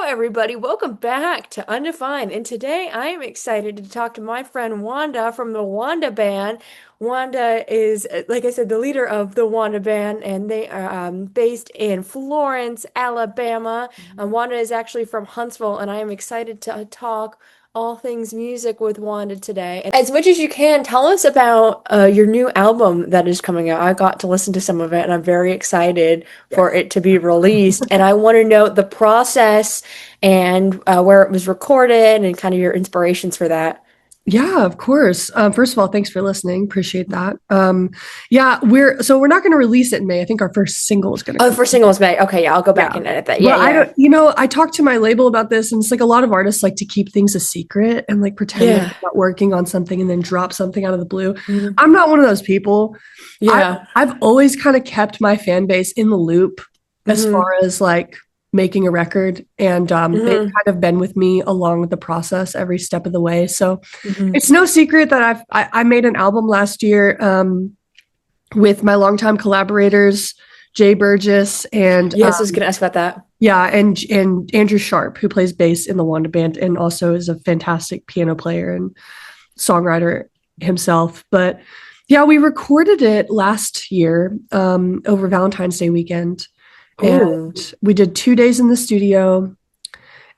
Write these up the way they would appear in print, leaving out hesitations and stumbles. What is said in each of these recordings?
everybody. Welcome back to Undefined. And today I am excited to talk to my friend Wanda from the Wanda Band. Wanda is, like I said, the leader of the Wanda Band, and they are based in Florence, Alabama. Wanda is actually from Huntsville, and I am excited to talk all things music with Wanda today. And as much as you can, tell us about your new album that is coming out. I got to listen to some of it, and I'm very excited for it to be released. And I want to know the process and where it was recorded and kind of your inspirations for that. Yeah, of course. First of all, thanks for listening. Appreciate that. Yeah, we're not going to release it in May. I think our first single is going to Oh, come. for singles May. Okay, yeah, I'll go back Yeah. and edit that. Yeah, But I yeah. don't, I talked to my label about this, and it's like a lot of artists like to keep things a secret and like pretend like Yeah. they're not working on something and then drop something out of the blue. Mhm. I'm not one of those people. I Yeah. I've always kind of kept my fan base in the loop as far Hmm. as like making a record, and they've Hmm. kind of been with me along the process every step of the way. So Hmm. it's no secret that I made an album last year with my longtime collaborators, Jay Burgess and Yes, I was gonna ask about that. yeah, and Andrew Sharp, who plays bass in the Wanda Band and also is a fantastic piano player and songwriter himself. But yeah, we recorded it last year over Valentine's Day weekend, Ooh. and we did 2 days in the studio.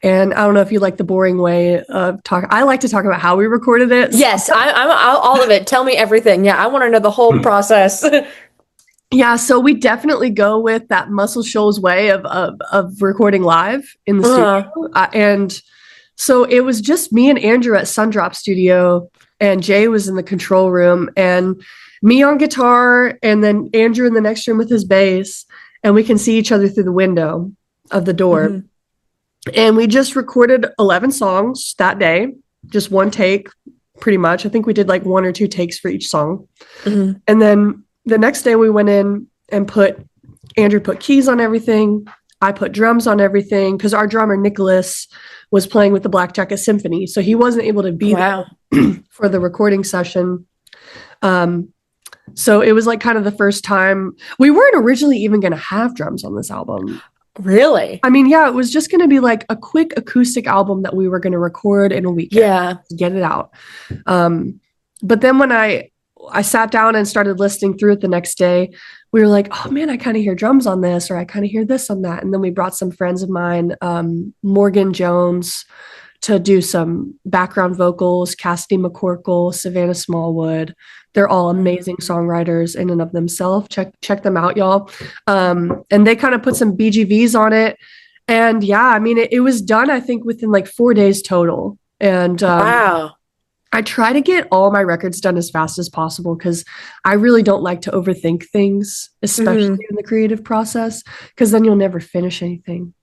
And I don't know if you like the boring way of talk. I like to talk about how we recorded it. So Yes, I'm all of it. Tell me everything. Yeah, I want to know the whole process. yeah, so we definitely go with that Muscle Shoals way of recording live in the studio. Uh, And so it was just me and Andrew at Sundrop Studio, and Jay was in the control room, and me on guitar, and then Andrew in the next room with his bass, and we can see each other through the window of the door. mhm, And we just recorded 11 songs that day, just one take, pretty much. I think we did like one or two takes for each song. mhm. And then the next day we went in and Andrew put keys on everything. I put drums on everything because our drummer, Nicholas, was playing with the Black Jacket Symphony. So he wasn't able to be Wow. there for the recording session. Um, so it was like kind of the first time we weren't originally even going to have drums on this album. Really? I mean, yeah, it was just going to be like a quick acoustic album that we were going to record in a weekend, Yeah. get it out. But then when I sat down and started listening through it the next day, we were like, oh man, I kind of hear drums on this, or I kind of hear this on that. And then we brought some friends of mine, Morgan Jones, to do some background vocals, Cassidy McCorkle, Savannah Smallwood. They're all amazing songwriters in and of themselves. Check them out, y'all. And they kind of put some BGVs on it. And yeah, I mean, it was done, I think, within like 4 days total. And Wow. I try to get all my records done as fast as possible because I really don't like to overthink things, especially Hmm. in the creative process, because then you'll never finish anything.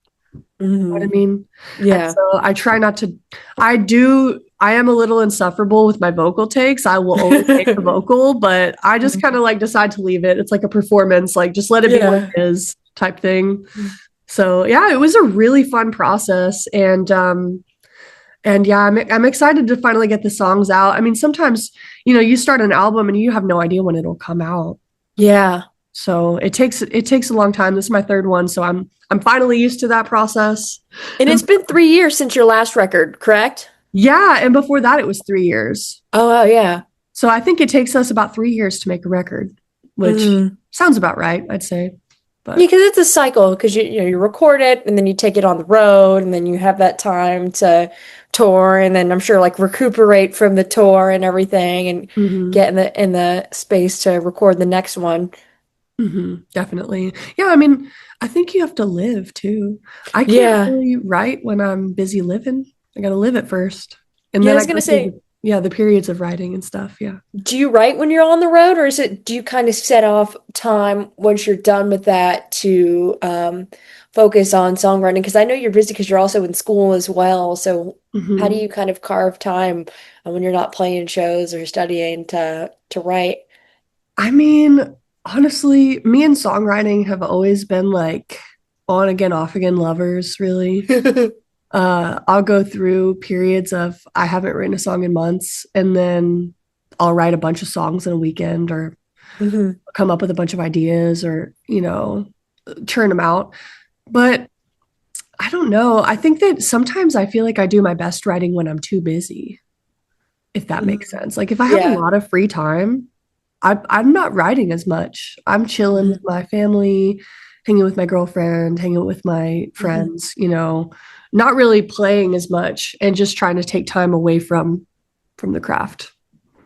You know what I Hmm. mean? And Yeah. so I try not to, I am a little insufferable with my vocal takes. I will always take the vocal, but I just kind of like decide to leave it. It's like a performance, like just let it be what Yeah. it is type thing. So yeah, it was a really fun process. And yeah, I'm excited to finally get the songs out. I mean, sometimes, you start an album and you have no idea when it'll come out. Yeah. So it takes a long time. This is my third one, so I'm finally used to that process. And And it's been 3 years since your last record, correct? yeah, and before that it was 3 years. Oh, yeah. So I think it takes us about 3 years to make a record, which Hmm. sounds about right, I'd say. Yeah, But because it's a cycle. Because you record it and then you take it on the road and then you have that time to tour and then I'm sure like recuperate from the tour and everything and mhm, get in the space to record the next one. definitely. Yeah, I mean, I think you have to live too. I can't Yeah. really write when I'm busy living. I got to live it first. And Yeah, I then I was go gonna through say, the periods of writing and stuff. Yeah. do you write when you're on the road, or do you kind of set off time once you're done with that to focus on songwriting? Because I know you're busy because you're also in school as well. So how do hmm you kind of carve time when you're not playing shows or studying to write? I mean, honestly, me and songwriting have always been like on again, off again lovers, really. I'll go through periods of I haven't written a song in months, and then I'll write a bunch of songs in a weekend or Hmm. come up with a bunch of ideas or, churn them out. But I don't know. I think that sometimes I feel like I do my best writing when I'm too busy, if that makes Mhm. sense. Like if I have a Yeah. lot of free time, I'm not writing as much. I'm chilling with Hmm. my family, hanging with my girlfriend, hanging with my Hmm. friends, not really playing as much and just trying to take time away from the craft.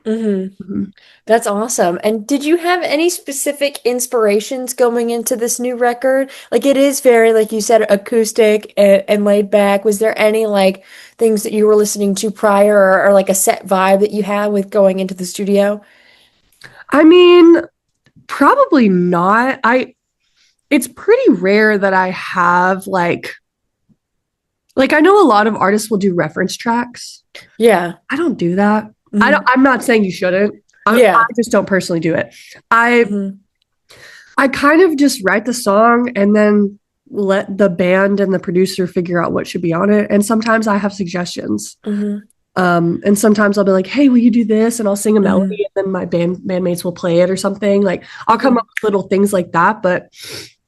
Hmm. Mhm. That's awesome. And did you have any specific inspirations going into this new record? Like it is very, like you said, acoustic and laid back. Was there any like things that you were listening to prior or like a set vibe that you had with going into the studio? I mean, probably not. It's pretty rare that I have like I know a lot of artists will do reference tracks. Yeah. I don't do that. Hmm. I'm not saying you shouldn't. I Yeah. just don't personally do it. I Hmm. I kind of just write the song and then let the band and the producer figure out what should be on it. And sometimes I have suggestions. Hmm. And sometimes I'll be like, "Hey, will you do this?" And I'll sing a Hmm. melody, and then my bandmates will play it or something. Like I'll come up Hmm. with little things like that, but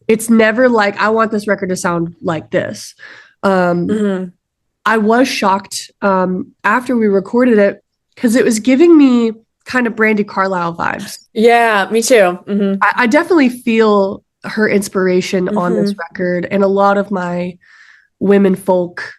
it's never like I want this record to sound like this. Um, Hmm. I was shocked after we recorded it because it was giving me kind of Brandy Carlisle vibes. Yeah, me too. Hmm. I definitely feel her inspiration on this Hmm. record, and a lot of my women folk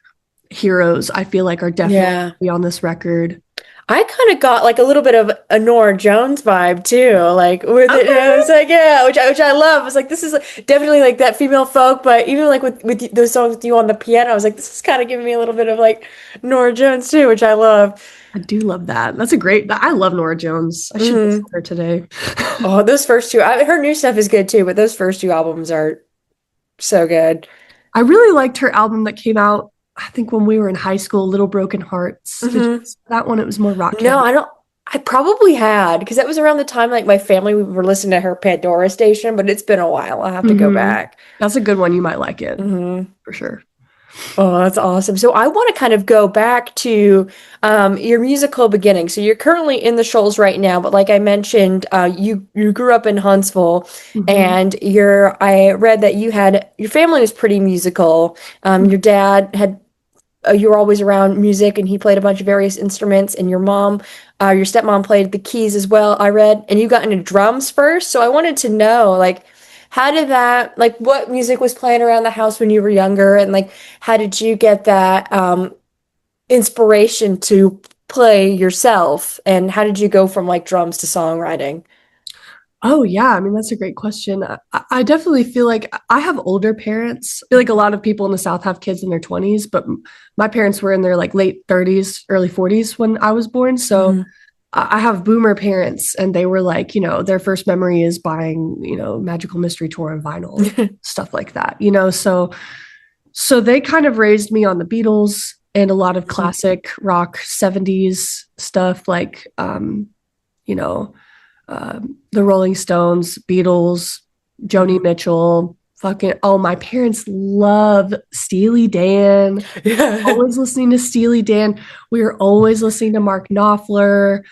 heroes I feel like are definitely Yeah. on this record. I kind of got like a little bit of a Nora Jones vibe too, like with it. I Okay. was like, yeah, which I love. I was like, this is definitely like that female folk, but even like with those songs with you on the piano, I was like, this is kind of giving me a little bit of like Nora Jones too, which I love. I do love that. That's a great. I love Nora Jones. I should listen Hmm. to her today. Oh, those first two, her new stuff is good too, but those first two albums are so good. I really liked her album that came out. I think when we were in high school, Little Broken Hearts. Did you Hmm. listen to that one? It was more rock No, heavy. I don't. I probably had because that was around the time like my family we were listening to her Pandora station, but it's been a while. I'll have to go Hmm. back. That's a good one. You might like it Hmm. for sure. Oh, that's awesome. So I want to kind of go back to your musical beginning. So you're currently in the Shoals right now, but like I mentioned, you grew up in Huntsville, Hmm. and I read that your family was pretty musical. Your dad had you were always around music, and he played a bunch of various instruments, and your stepmom played the keys as well, I read, and you got into drums first. So I wanted to know, like, how did that, like, what music was playing around the house when you were younger, and like, how did you get that inspiration to play yourself, and how did you go from like drums to songwriting? Oh yeah, I mean that's a great question. I definitely feel like I have older parents. I feel like a lot of people in the South have kids in their 20s, but my parents were in their like late 30s, early 40s when I was born. So Hmm. I have boomer parents, and they were like, their first memory is buying, Magical Mystery Tour and vinyl, stuff like that. So they kind of raised me on the Beatles and a lot of classic rock 70s stuff like you know the Rolling Stones, Beatles, Joni Hmm. Mitchell, fucking oh, my parents love Steely Dan. Yeah. Always listening to Steely Dan. We were always listening to Mark Knopfler.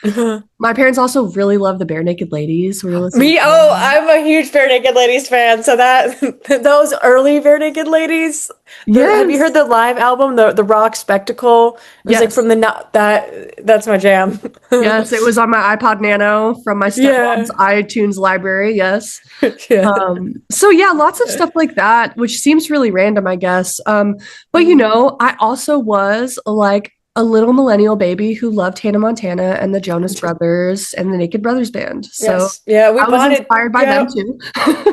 My parents also really love the Bare Naked Ladies. We were listening Me, to oh, them. I'm a huge Bare Naked Ladies fan. So that those early Bare Naked Ladies, have you heard Yes. the live album, the Rock Spectacle? It was like Yes. from the that's my jam. Yes. It was on my iPod Nano from my stepmom's Yeah. iTunes library. Yes. Yeah. So yeah, lots of stuff like that, which seems really random, I guess. But Mhm. I also was like a little millennial baby who loved Hannah Montana and the Jonas Brothers and the Naked Brothers Band. So Yes. Yeah, we I was bonded. inspired by them Yeah. too.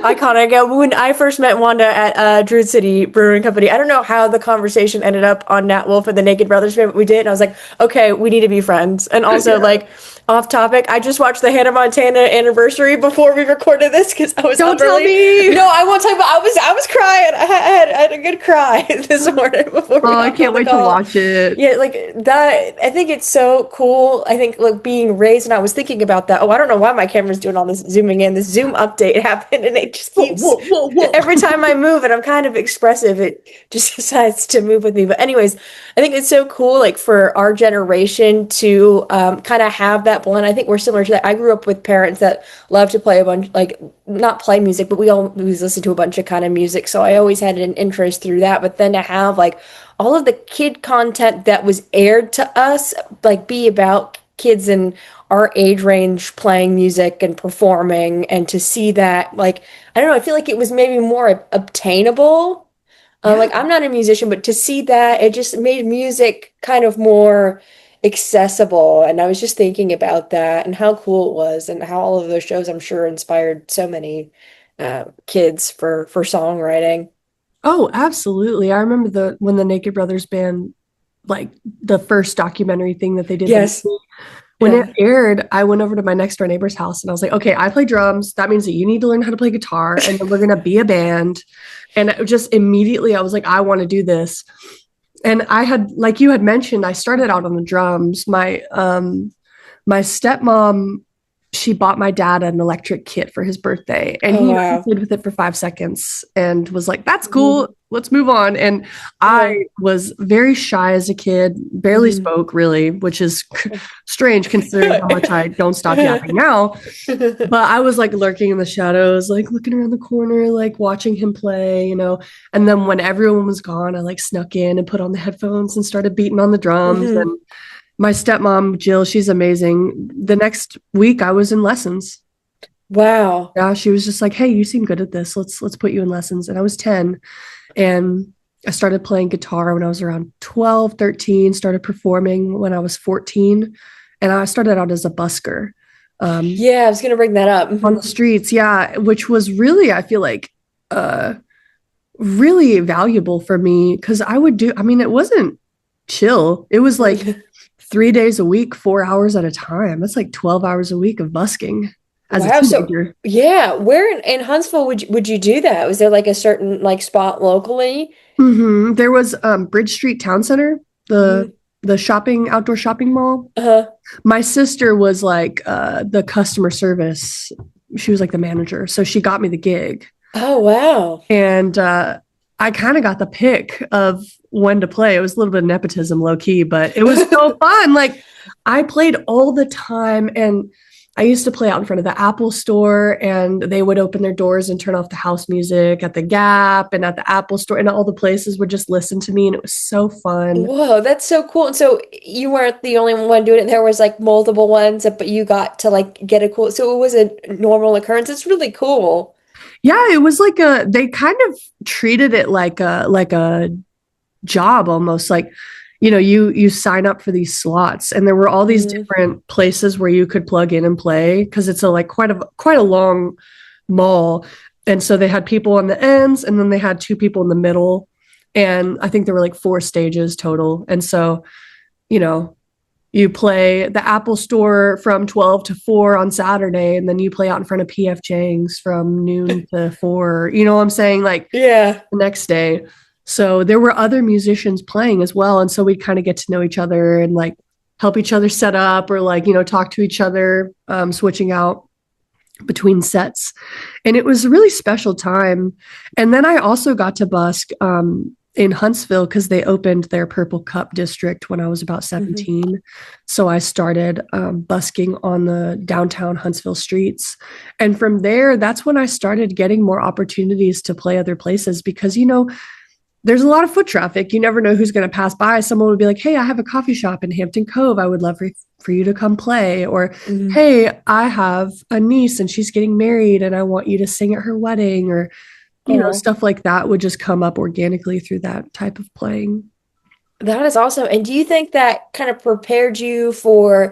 Iconic. When I first met Wanda at Druid City Brewing Company, I don't know how the conversation ended up on Nat Wolf and the Naked Brothers band, but we did. And I was like, okay, we need to be friends. And also, Yeah. like, off topic, I just watched the Hannah Montana anniversary before we recorded this because I was Don't up tell early. me. No, I won't talk about. I was crying. I had a good cry this morning before we Oh, I hopped on can't the wait to call. watch it. Yeah, like that. I think it's so cool. I think like being raised, and I was thinking about that. Oh, I don't know why my camera's doing all this zooming in. This Zoom update happened, and it just Whoa, keeps whoa, whoa, every whoa. time I move, and I'm kind of expressive, it just decides to move with me. But anyways, I think it's so cool, like for our generation to kind of have that example, and I think we're similar to that. I grew up with parents that love to play a bunch, like not play music, but we always listen to a bunch of kind of music. So I always had an interest through that. But then to have like all of the kid content that was aired to us, like be about kids in our age range playing music and performing, and to see that, like, I don't know, I feel like it was maybe more obtainable. Yeah. Like I'm not a musician, but to see that, it just made music kind of more accessible. And I was just thinking about that and how cool it was, and how all of those shows, I'm sure, inspired so many kids for songwriting. Oh, absolutely. I remember the when the Naked Brothers band, like the first documentary thing that they did, the Yes. movie, when it Yeah. aired, I went over to my next door neighbor's house and I was like, okay, I play drums. That means that you need to learn how to play guitar, and then we're gonna be a band. And just immediately I was like, I want to do this. And I had, like you had mentioned, I started out on the drums. My stepmom, she bought my dad an electric kit for his birthday, and Oh, he only wow. played with it for 5 seconds and was like, that's Hmm. cool, let's move on. And I Uh-huh. was very shy as a kid, barely Hmm. spoke really, which is strange considering how much I don't stop yapping now. But I was like lurking in the shadows, like looking around the corner, like watching him play, you know. And then when everyone was gone, I like snuck in and put on the headphones and started beating on the drums. Hmm. And my stepmom, Jill, she's amazing. The next week I was in lessons. Wow. Yeah, she was just like, "Hey, you seem good at this. Let's put you in lessons." And I was 10, and I started playing guitar when I was around 12, 13, started performing when I was 14, and I started out as a busker. Um, Yeah, I was gonna bring that up. on Hmm. the streets, yeah, which was really, I feel like, uh really valuable for me because I would do, I mean, it wasn't chill. It was like 3 days a week, 4 hours at a time. That's like 12 hours a week of busking as a Wow. So, teenager. yeah, where in Huntsville would you do that? Was there like a certain like spot locally? There was Bridge Street Town Center, Hmm. the shopping outdoor shopping mall. Uh-huh. My sister was like the customer service. She was like the manager, so she got me the gig. Oh, wow. And I kind of got the pick of when to play. It was a little bit of nepotism, low key, but it was so fun. Like I played all the time, and I used to play out in front of the Apple store, and they would open their doors and turn off the house music at the Gap and at the Apple store, and all the places would just listen to me, and it was so fun. Whoa, that's so cool. And so you weren't the only one doing it. There was like multiple ones, but you got to like get a cool. So it was a normal occurrence. It's really cool. Yeah, it was like a they kind of treated it like a job almost, like, you know, you sign up for these slots, and there were all these Hmm. different places where you could plug in and play because it's a like quite a long mall. And so they had people on the ends, and then they had two people in the middle, and I think there were like four stages total. And so, you know, you play the Apple store from 12 to 4 on Saturday, and then you play out in front of PF Chang's from noon to 4, you know what I'm saying, like Yeah. the next day. So there were other musicians playing as well. And so we'd kind of get to know each other and like help each other set up, or like, you know, talk to each other, switching out between sets. And it was a really special time. And then I also got to busk in Huntsville because they opened their Purple Cup district when I was about Hmm. 17. So I started busking on the downtown Huntsville streets. And from there, that's when I started getting more opportunities to play other places because, you know, there's a lot of foot traffic. You never know who's going to pass by. Someone would be like, "Hey, I have a coffee shop in Hampton Cove. I would love for you to come play." Or, Hmm. "Hey, I have a niece and she's getting married and I want you to sing at her wedding." Or, you know, Oh. stuff like that would just come up organically through that type of playing. That is awesome. And do you think that kind of prepared you for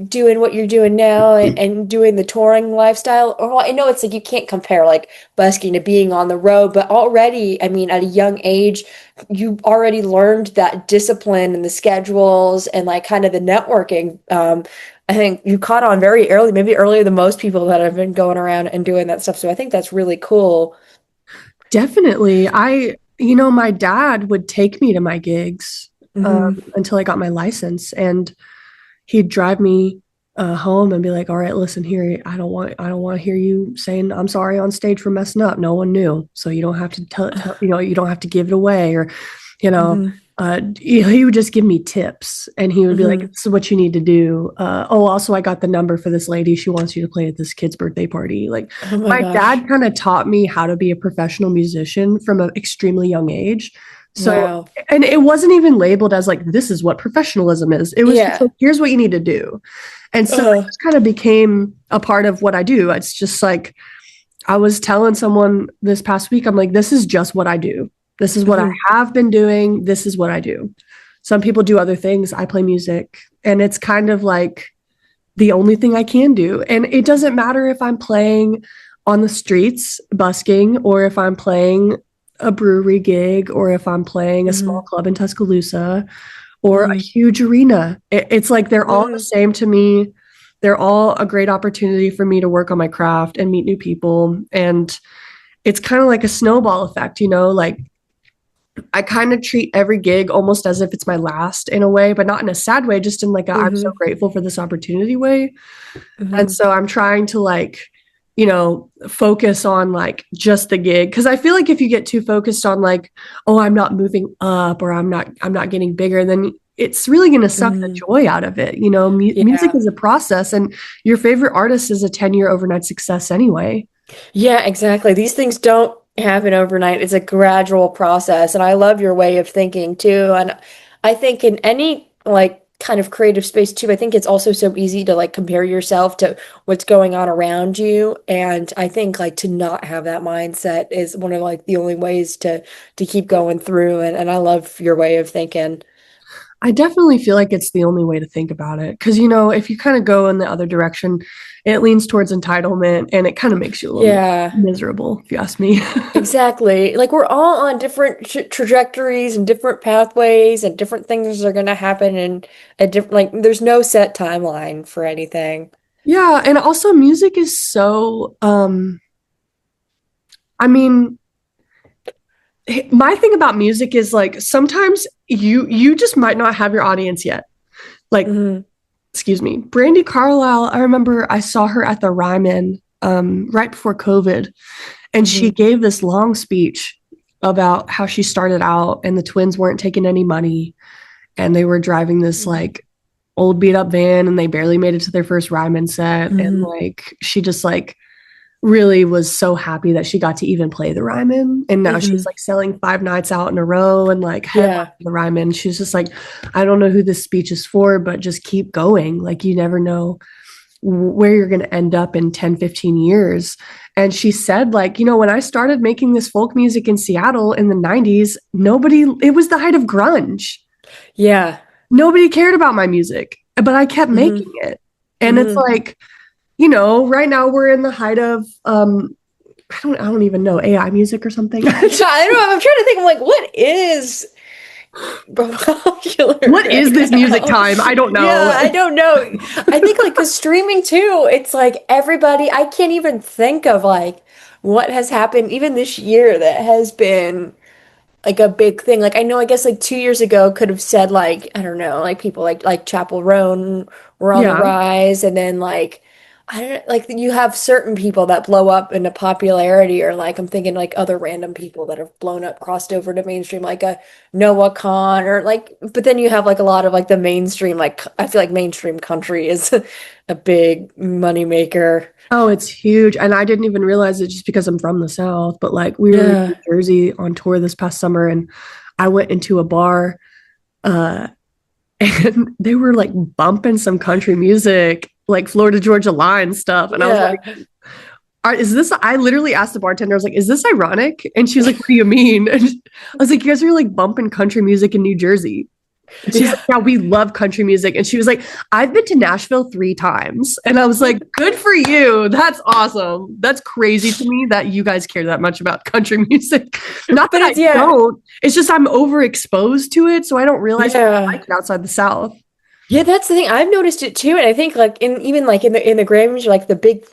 doing what you're doing now, and doing the touring lifestyle? Or well, I know it's like you can't compare like busking to being on the road, but already, I mean, at a young age, you already learned that discipline and the schedules and like kind of the networking. I think you caught on very early, maybe earlier than most people that have been going around and doing that stuff. So I think that's really cool. Definitely. You know, my dad would take me to my gigs Hmm. until I got my license. And he'd drive me home and be like, "All right, listen here, I don't want to hear you saying I'm sorry on stage for messing up. No one knew, so you don't have to you know, you don't have to give it away." Or, you know, Hmm. he would just give me tips and he would be like, Hmm. this is what you need to do. Oh, also, I got the number for this lady. She wants you to play at this kid's birthday party. Like, Oh my my gosh. dad kind of taught me how to be a professional musician from an extremely young age. So, Wow. and it wasn't even labeled as like, this is what professionalism is. It was just Yeah. like, here's what you need to do. And so it Uh, just kind of became a part of what I do. It's just like, I was telling someone this past week, I'm like, this is just what I do. This is what I mhm, have been doing. This is what I do. Some people do other things. I play music. And it's kind of like the only thing I can do. And it doesn't matter if I'm playing on the streets busking or if I'm playing a brewery gig or if I'm playing a small mhm, club in Tuscaloosa or a mhm, huge arena. It's like they're all the mhm, same to me. They're all a great opportunity for me to work on my craft and meet new people. And it's kind of like a snowball effect, like I kind of treat every gig almost as if it's my last in a way, but not in a sad way, just in like a I'm so mhm, grateful for this opportunity way. And mhm, so I'm trying to like, focus on like just the gig. Cause I feel like if you get too focused on like, oh, I'm not moving up or I'm not getting bigger, then it's really going to suck the mhm. joy out of it. Music Yeah. is a process and your favorite artist is a 10-year overnight success anyway. Yeah, exactly. These things don't happen overnight. It's a gradual process. And I love your way of thinking too. And I think in any like kind of creative space too, I think it's also so easy to like compare yourself to what's going on around you. And I think like to not have that mindset is one of like the only ways to keep going through. And I love your way of thinking. I definitely feel like it's the only way to think about it. Because, if you kind of go in the other direction, it leans towards entitlement and it kind of makes you a little Yeah. miserable, if you ask me. Exactly. Like we're all on different trajectories and different pathways, and different things are going to happen in a different, like, there's no set timeline for anything. Yeah. And also, music is so, I mean, my thing about music is like sometimes you just might not have your audience yet. Like, Hmm. excuse me, Brandy Carlisle, I remember I saw her at the Ryman right before COVID. And she Hmm. gave this long speech about how she started out and the twins weren't taking any money and they were driving this like old beat up van and they barely made it to their first Ryman set. And Hmm. like she just like really was so happy that she got to even play the Ryman. And now she's Hmm. like selling 5 nights out in a row and like headlining Yeah. the Ryman. She's just like, I don't know who this speech is for, but just keep going. Like you never know where you're going to end up in 10, 15 years. And she said, like, when I started making this folk music in Seattle in the 90s, it was the height of grunge. Yeah. Nobody cared about my music, but I kept Hmm. making it. And it's Hmm. like, right now we're in the height of, I don't even know, AI music or something. I don't know. I'm trying to think. I'm like, what is popular What is right this music now? time? I don't Yeah, know. I don't know. I think like because streaming too, it's like everybody, I can't even think of like what has happened even this year that has been like a big thing. Like I know, I guess like 2 years ago could have said like I don't know, like people like Chapel Roan were on the Yeah. rise, and then like I don't like you have certain people that blow up into popularity, or like I'm thinking like other random people that have blown up, crossed over to mainstream, like a Noah Khan or like. But then you have like a lot of like the mainstream, like I feel like mainstream country is a big money maker. Oh, it's huge. And I didn't even realize it just because I'm from the South. But like we were in New Yeah. Jersey on tour this past summer and I went into a bar uh and they were like bumping some country music, like Florida Georgia Line stuff. And I was like, Yeah. is this I literally asked the bartender, I was like, is this ironic? And she was like, what do you mean? And I was like, you guys are like bumping country music in New Jersey. And she's like, Yeah. yeah, we love country music. And she was like, I've been to Nashville 3 times. And I was like, good for you. That's awesome. That's crazy to me that you guys care that much about country music. Not that But I it's yeah. don't. It's just I'm overexposed to it. So I don't realize how I Yeah. like it outside the South. Yeah, that's the thing. I've noticed it too, and I think like in even like in the Grammys, like the big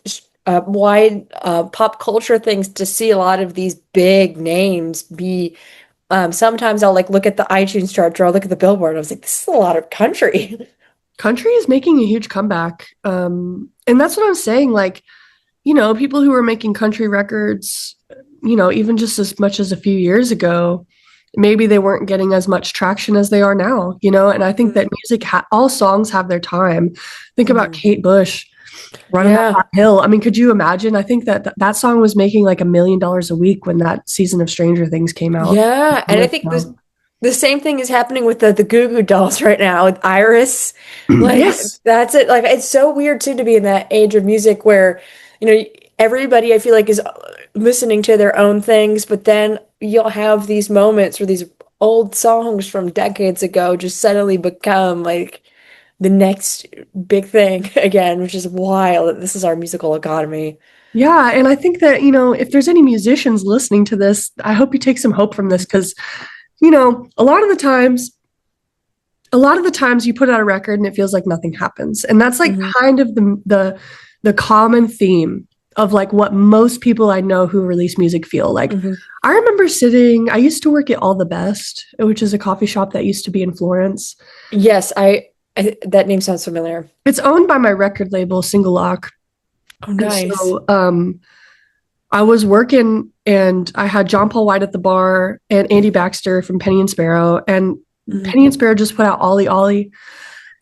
wide pop culture things, to see a lot of these big names be. Sometimes I'll like look at the iTunes chart or I'll look at the Billboard. I was like, this is a lot of country. Country is making a huge comeback. And that's what I'm saying. Like, people who were making country records, even just as much as a few years ago, maybe they weren't getting as much traction as they are now, you know? And I think that all songs have their time. Think about Mm-hmm. Kate Bush, Running Up Yeah. That Hill. I mean, could you imagine? I think that that song was making like $1 million a week when that season of Stranger Things came out. Yeah. And I think the same thing is happening with the Goo Goo Dolls right now with Iris. Like Yes. that's it. Like it's so weird too to be in that age of music where, you know, everybody I feel like is listening to their own things, but then you'll have these moments where these old songs from decades ago just suddenly become like the next big thing again, which is wild that this is our musical economy. Yeah, and I think that, if there's any musicians listening to this, I hope you take some hope from this because, a lot of the times you put out a record and it feels like nothing happens. And that's like Hmm. kind of the common theme of like what most people I know who release music feel like. Hmm. I used to work at All the Best, which is a coffee shop that used to be in Florence. Yes, that name sounds familiar. It's owned by my record label, Single Lock. Oh, And nice. so I was working and I had John Paul White at the bar and Andy Baxter from Penny and Sparrow. And Hmm. Penny and Sparrow just put out Ollie Ollie.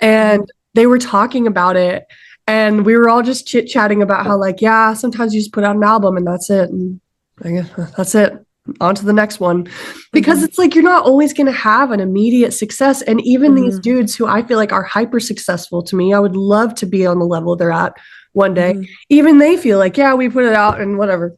Hmm. And they were talking about it. And we were all just chit chatting about how, like, yeah, sometimes you just put out an album and that's it. And I guess that's it. On to the next one. Because Hmm. it's like you're not always going to have an immediate success. And even these Hmm. dudes who I feel like are hyper successful to me, I would love to be on the level they're at one day. Hmm. Even they feel like, yeah, we put it out and whatever.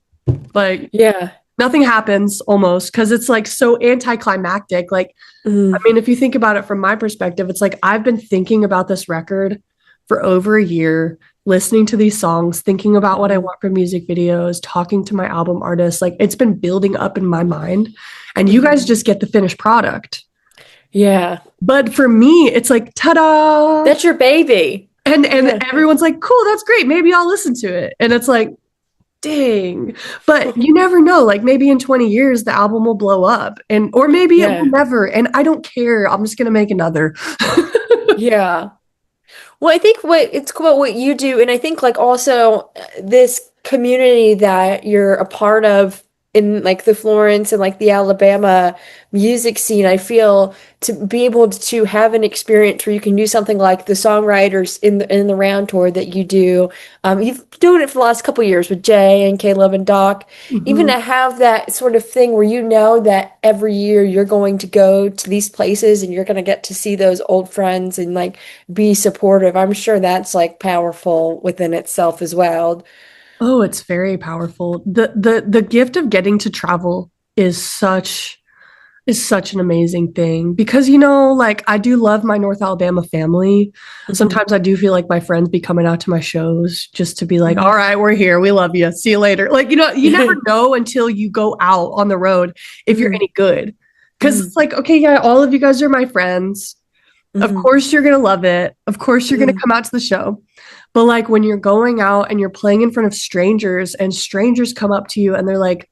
Like, Yeah. nothing happens almost because it's like so anticlimactic. Like, I Hmm. mean, if you think about it from my perspective, it's like I've been thinking about this record for over a year, listening to these songs, thinking about what I Hmm. want for music videos, talking to my album artists. Like it's been building up in my mind. And you Hmm. guys just get the finished product. Yeah. But for me, it's like, ta-da. That's your baby. And Yeah. everyone's like, cool, that's great. Maybe I'll listen to it. And it's like, dang. But you never know. Like maybe in 20 years the album will blow up and or maybe it will Yeah. never. And I don't care. I'm just gonna make another. Yeah. Well, I think what it's cool about what you do, and I think like also this community that you're a part of in like the Florence and like the Alabama music scene, I feel to be able to have an experience where you can do something like the songwriters in the round tour that you do. You've been doing it for the last couple of years with Jay and Caleb and Doc. Even Mhm. to have that sort of thing where you know that every year you're going to go to these places and you're going to get to see those old friends and like be supportive. I'm sure that's like powerful within itself as well. Oh, it's very powerful. The gift of getting to travel is such an amazing thing because like I do love my North Alabama family. Hmm. Sometimes I do feel like my friends be coming out to my shows just to be like, Hmm. all right, we're here. We love you. See you later. Like, you never know until you go out on the road if you're Hmm. any good. Because Hmm. it's like, okay, yeah, all of you guys are my friends. Of Hmm. course you're gonna love it. Of course you're gonna Hmm. come out to the show. But like when you're going out and you're playing in front of strangers and strangers come up to you and they're like,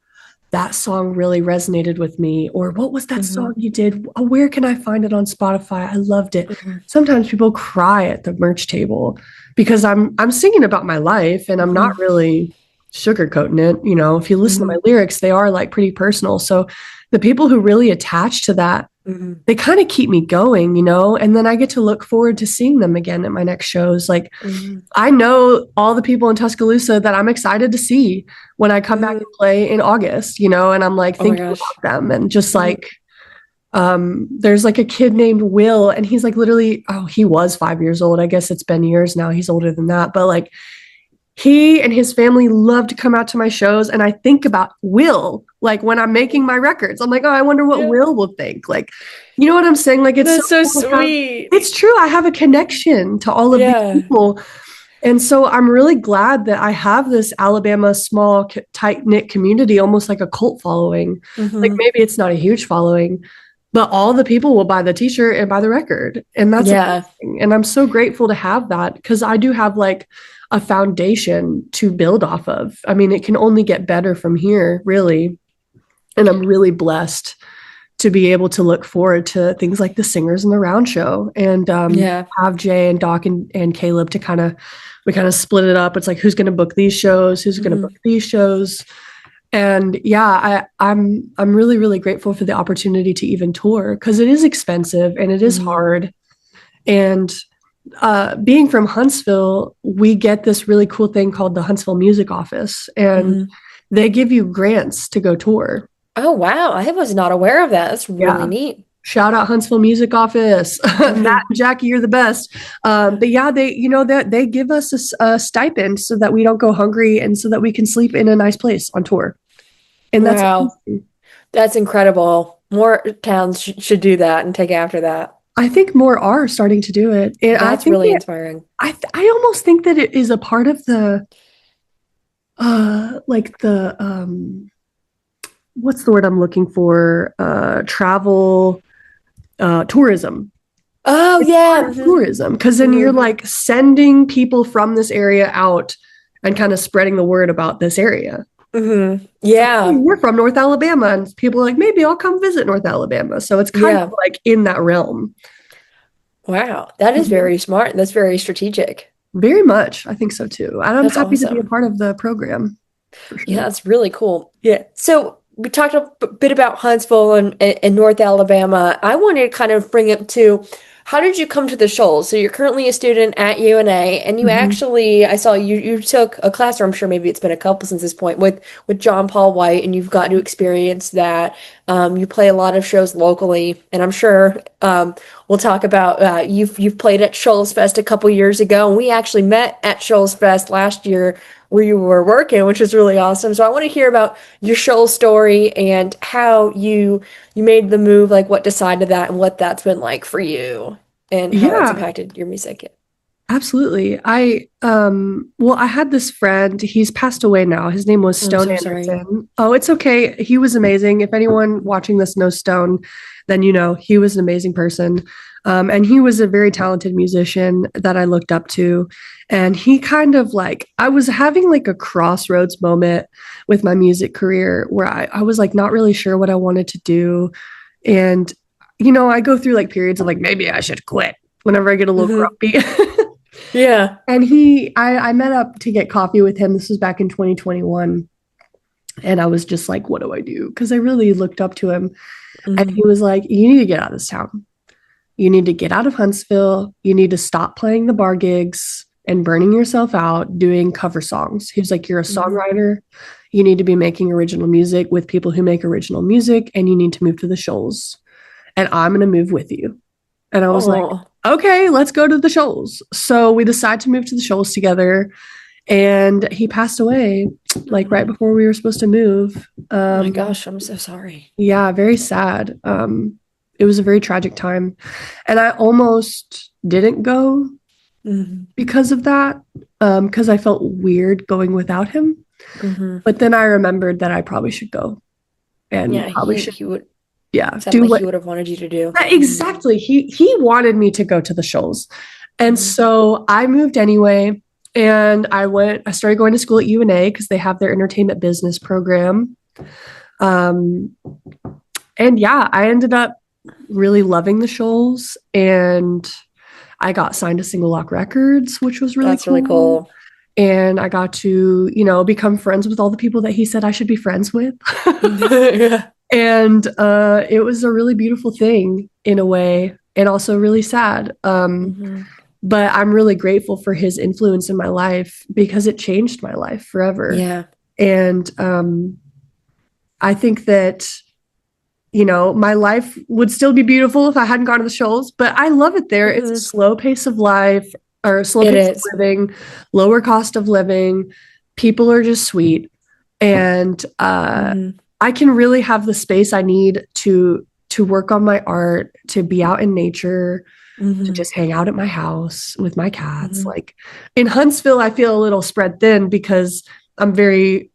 that song really resonated with me. Or what was that Hmm. song you did? Where can I find it on Spotify? I loved it. Hmm. Sometimes people cry at the merch table because I'm singing about my life and I'm not Hmm. really sugarcoating it. If you listen to my Hmm. lyrics, they are like pretty personal. So the people who really attach to that, Hmm. they kind of keep me going, and then I get to look forward to seeing them again at my next shows. Like Hmm. I know all the people in Tuscaloosa that I'm excited to see when I come back Hmm. and play in August, and I'm like Oh my thinking gosh. about them and just Hmm. like there's like a kid named Will and he's like literally he was 5 years old. I guess it's been years now. He's older than that. But like he and his family love to come out to my shows and I think about Will like when I'm making my records. I'm like, oh, I wonder what Yeah. Will will think. Like, you know what I'm saying? Like it's so That's so cool to have sweet. it's true. I have a connection to all of these Yeah. people and so I'm really glad that I have this Alabama small, tight knit community, almost like a cult following. Like Hmm. maybe it's not a huge following, but all the people will buy the t shirt and buy the record. And that's Yeah. amazing. And I'm so grateful to have that because I do have like a foundation to build off of. I mean, it can only get better from here, really. And I'm really blessed to be able to look forward to things like the Singers in the Round show and Yeah. have Jay and Doc and Caleb to we kind of split it up. It's like, who's going to book these shows? Who's going to book Hmm. these shows? And yeah, I'm really, really grateful for the opportunity to even tour because it is expensive and it is Hmm. hard. And being from Huntsville, we get this really cool thing called the Huntsville Music Office, and Hmm. they give you grants to go tour. Oh, wow. I was not aware of that. That's really Yeah. neat. Shout out Huntsville Music Office. Matt and Jackie, you're the best. But yeah, that they give us a stipend so that we don't go hungry and so that we can sleep in a nice place on tour. And that's Wow. amazing. That's incredible. More towns should do that and take after that. I think more are starting to do it. And I That's think really inspiring. I almost think that it is a part of the like the what's the word I'm looking for? Travel tourism. Oh, It's yeah. part of tourism because then Hmm. you're like sending people from this area out and kind of spreading the word about this area. It's like, hey, Yeah. we're from North Alabama, and people are like, maybe I'll come visit North Alabama. So it's kind of Yeah. like in that realm. Wow. That is Mhm. very smart. That's very strategic. Very much. I think so too. And I'm That's happy to be a awesome. part of the program for Yeah, sure. that's really cool. Yeah. So we talked a bit about Huntsville and North Alabama. I wanted to kind of bring up to how did you come to the Shoals? So you're currently a student at UNA, and you Mhm. actually, I saw you took a class, or I'm sure maybe it's been a couple since this point, with John Paul White, and you've gotten to experience that. You play a lot of shows locally, and I'm sure we'll talk about you've played at ShoalsFest a couple years ago, and we actually met at ShoalsFest last year where you were working, which is really awesome. So I want to hear about your Shoal story and how you made the move, like what decided that and what that's been like for you and how that's Yeah, impacted your music. absolutely. I had this friend, he's passed away now. His name was I'm Stone so sorry. Anderson. Oh, it's okay. He was amazing. If anyone watching this knows Stone, then you know he was an amazing person. And he was a very talented musician that I looked up to. And he kind of like, I was having like a crossroads moment with my music career where I was like not really sure what I wanted to do. And, I go through like periods of like, maybe I should quit whenever I get a little Hmm. grumpy. Yeah. And I met up to get coffee with him. This was back in 2021. And I was just like, what do I do? Because I really looked up to him. And he Hmm. was like, you need to get out of this town. You need to get out of Huntsville. You need to stop playing the bar gigs and burning yourself out doing cover songs. He was like, you're a Hmm. songwriter. You need to be making original music with people who make original music, and you need to move to the Shoals. And I'm going to move with you. And I was like, Oh okay, let's go to the Shoals. So we decided to move to the Shoals together. And he passed away like right before we were supposed to move. my gosh, I'm so sorry. Yeah, very sad. It was a very tragic time. And I almost didn't go Hmm. because of that, because I felt weird going without him. Hmm. But then I remembered that I probably should go and Yeah, probably he should, he would yeah, sound do like he what would have wanted you to do. Hmm. exactly. He wanted me to go to the shows. And Hmm. so I moved anyway. And I started going to school at UNA because they have their entertainment business program. Um, and yeah, I ended up really loving the Shoals, and I got signed to Single Lock Records, which was really That's really cool. cool. And I got to, become friends with all the people that he said I should be friends with. Yeah. And it was a really beautiful thing in a way, and also really sad. Hmm. But I'm really grateful for his influence in my life because it changed my life forever. Yeah. And I think that my life would still be beautiful if I hadn't gone to the Shoals, but I love it there. It's a Hmm. slow pace of life or slow It pace is. of living, lower cost of living. People are just sweet. And Hmm. I can really have the space I need to work on my art, to be out in nature, to Hmm. just hang out at my house with my cats. Hmm. Like in Huntsville, I feel a little spread thin because I'm very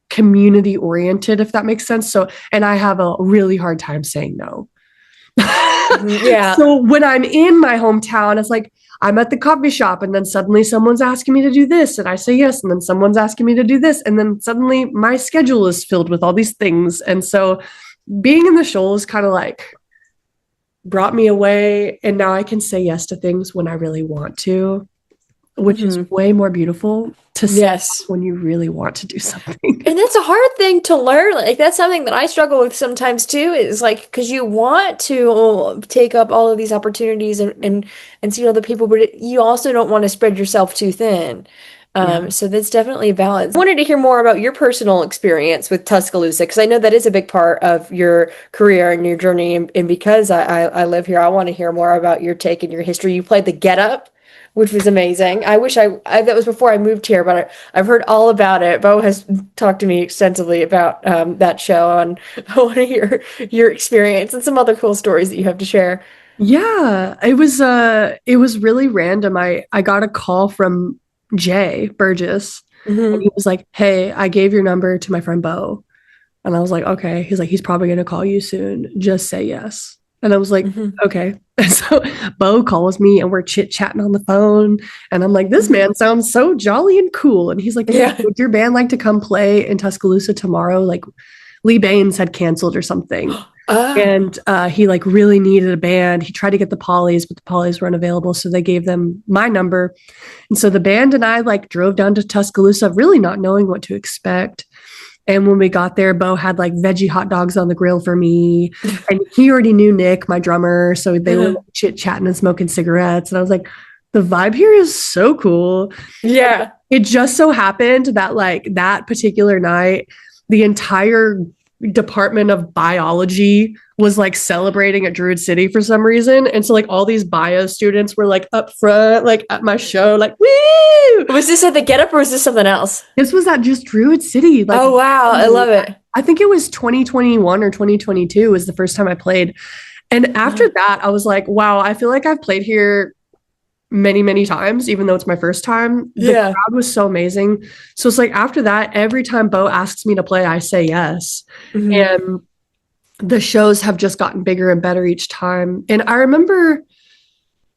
community oriented, if that makes sense. So, and I have a really hard time saying no. Yeah. So when I'm in my hometown, it's like I'm at the coffee shop and then suddenly someone's asking me to do this and I say yes. And then someone's asking me to do this. And then suddenly my schedule is filled with all these things. And so being in the Shoals kind of like brought me away. And now I can say yes to things when I really want to. which is Hmm. way more beautiful to say Yes. when you really want to do something. And that's a hard thing to learn. Like that's something that I struggle with sometimes too, is like because you want to take up all of these opportunities and see other people, but you also don't want to spread yourself too thin. Yeah. So that's definitely a balance. I wanted to hear more about your personal experience with Tuscaloosa because I know that is a big part of your career and your journey. And because I live here, I want to hear more about your take and your history. You played the Get Up, which was amazing. I wish I that was before I moved here, but I've heard all about it. Bo has talked to me extensively about that show, and I want to hear your experience and some other cool stories that you have to share. Yeah, it was really random. I got a call from Jay Burgess and Hmm. he was like, "Hey, I gave your number to my friend Bo." And I was like, "Okay." He's like, "He's probably going to call you soon. Just say yes." And I was like, Hmm. "Okay." And so Bo calls me and we're chit-chatting on the phone and I'm like, "This Hmm. man sounds so jolly and cool." And he's like, "Hey, Yeah. would your band like to come play in Tuscaloosa tomorrow? Like Lee Baines had canceled or something." Oh. And he like really needed a band. He tried to get the Pollies, but the Pollies weren't available, so they gave them my number. And so the band and I like drove down to Tuscaloosa, really not knowing what to expect. And when we got there, Bo had like veggie hot dogs on the grill for me, and he already knew Nick, my drummer, so they were like, chit chatting and smoking cigarettes. And I was like, the vibe here is so cool. And Yeah. it just so happened that like that particular night, the entire department of biology was like celebrating at Druid City for some reason. And so like all these bio students were like up front, like at my show, like, woo! Was this at the Get Up or was this something else? This was at just Druid City. Like, Oh wow, I love it. I think it was 2021 or 2022 was the first time I played. And after that, I was like, wow, I feel like I've played here many, many times, even though it's my first time. The Yeah. crowd was so amazing. So it's like after that, every time Bo asks me to play, I say yes. Hmm. And the shows have just gotten bigger and better each time. And I remember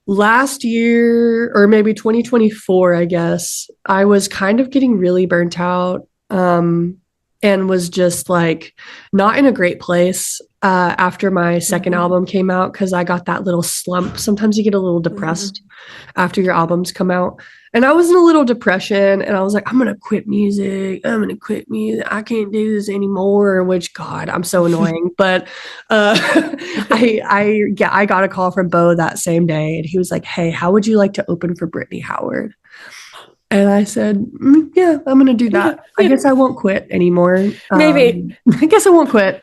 last year or maybe 2024, I guess, I was kind of getting really burnt out. And was just like not in a great place after my second Hmm. album came out because I got that little slump. Sometimes you get a little Hmm. depressed after your albums come out. And I was in a little depression and I was like, I'm going to quit music. I'm going to quit music. I can't do this anymore, which God, I'm so annoying. But I got a call from Bo that same day and he was like, hey, how would you like to open for Brittany Howard? And I said, yeah, I'm going to do that. I guess I won't quit anymore. Maybe. I guess I won't quit.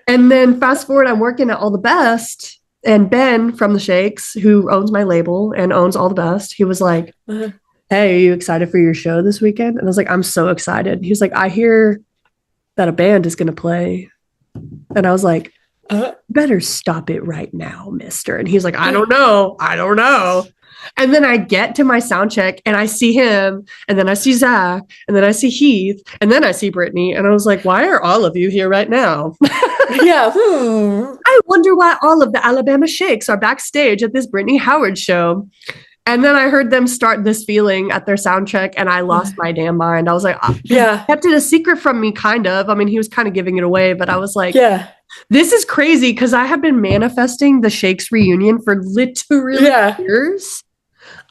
And then fast forward, I'm working at All the Best. And Ben from the Shakes, who owns my label and owns All the Best, he was like, hey, are you excited for your show this weekend? And I was like, I'm so excited. He was like, I hear that a band is going to play. And I was like, better stop it right now, mister. And he's like, I don't know. I don't know. And then I get to my sound check and I see him, and then I see Zach, and then I see Heath, and then I see Brittany. And I was like, why are all of you here right now? Yeah. Hmm. I wonder why all of the Alabama Shakes are backstage at this Brittany Howard show. And then I heard them start this feeling at their sound check, and I lost my damn mind. I was like, because Yeah. he kept it a secret from me, kind of. I mean, he was kind of giving it away, but I was like, Yeah. this is crazy because I have been manifesting the Shakes reunion for literally Yeah. years.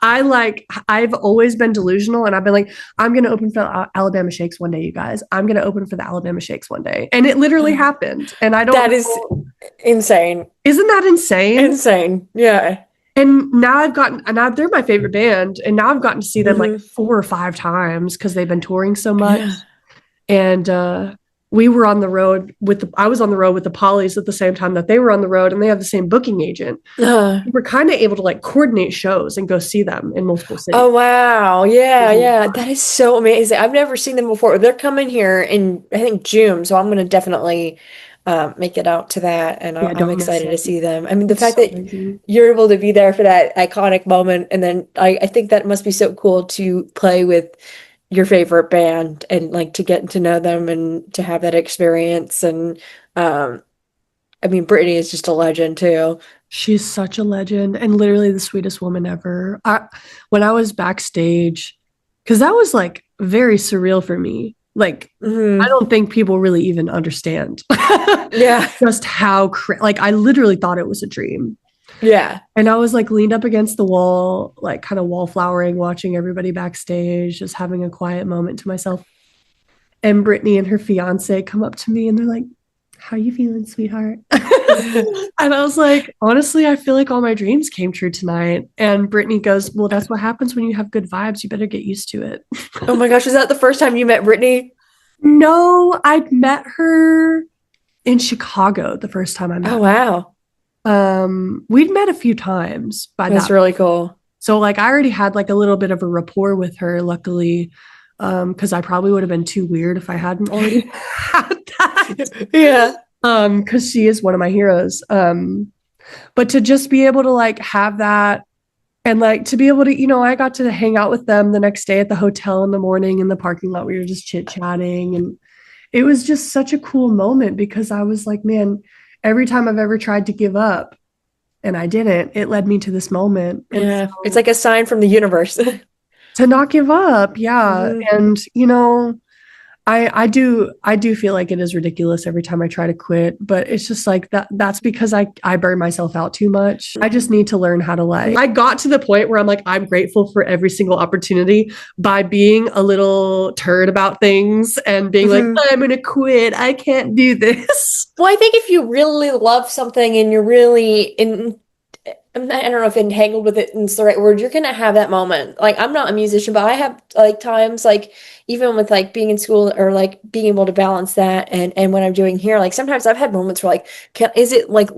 I've always been delusional and I've been like, I'm going to open for Alabama Shakes one day, you guys. I'm going to open for the Alabama Shakes one day. And it literally happened. And I don't That is know. insane. Isn't that insane? Insane. Yeah. And now they're my favorite band. And now I've gotten to see them like Hmm. 4 or 5 times because they've been touring so much. Yeah. And we were on the road I was on the road with the Pollies at the same time that they were on the road, and they have the same booking agent. Uh, We were kind of able to like coordinate shows and go see them in multiple cities. oh wow. Yeah, yeah. That is so amazing. I've never seen them before. They're coming here in I think June, so I'm gonna definitely make it out to that and Yeah, I'm don't miss excited it. to see them. I mean, the It's fact so that amazing. you're able to be there for that iconic moment and then I think that must be so cool to play with your favorite band and like to get to know them and to have that experience and um I mean Brittany is just a legend too. She's such a legend and literally the sweetest woman ever. When I was backstage, because that was like very surreal for me. Like, I Hmm. don't think people really even understand Yeah. just how, like, I literally thought it was a dream. Yeah. And I was like leaned up against the wall, like kind of wallflowering, watching everybody backstage, just having a quiet moment to myself. And Brittany and her fiance come up to me and they're like, "How you feeling, sweetheart?" And I was like, honestly, I feel like all my dreams came true tonight. And Brittany goes, "Well, that's what happens when you have good vibes. You better get used to it." Oh my gosh, is that the first time you met Brittany? No, I'd met her in Chicago the first time I Oh met wow. her. We'd met a few times by That's that. really cool. So like I already had like a little bit of a rapport with her, luckily, because I probably would have been too weird if I hadn't already had that. Yeah. Because she is one of my heroes. But to just be able to like have that and like to be able to, I got to hang out with them the next day at the hotel in the morning in the parking lot. We were just chit chatting. And it was just such a cool moment because I was like, man, every time I've ever tried to give up and I didn't, it led me to this moment. And Yeah. It's so like a sign from the universe. to not give up, yeah. Hmm. And, I do feel like it is ridiculous every time I try to quit, but it's just like that's because I burn myself out too much. I just need to learn how to like I got to the point where I'm like I'm grateful for every single opportunity by being a little turd about things and being like Hmm. I'm going to quit. I can't do this. Well, I think if you really love something and you're really in, I don't know if entangled with it is the right word, you're gonna have that moment. Like I'm not a musician, but I have like times like even with like being in school or like being able to balance that and what I'm doing here, like sometimes I've had moments where like is it like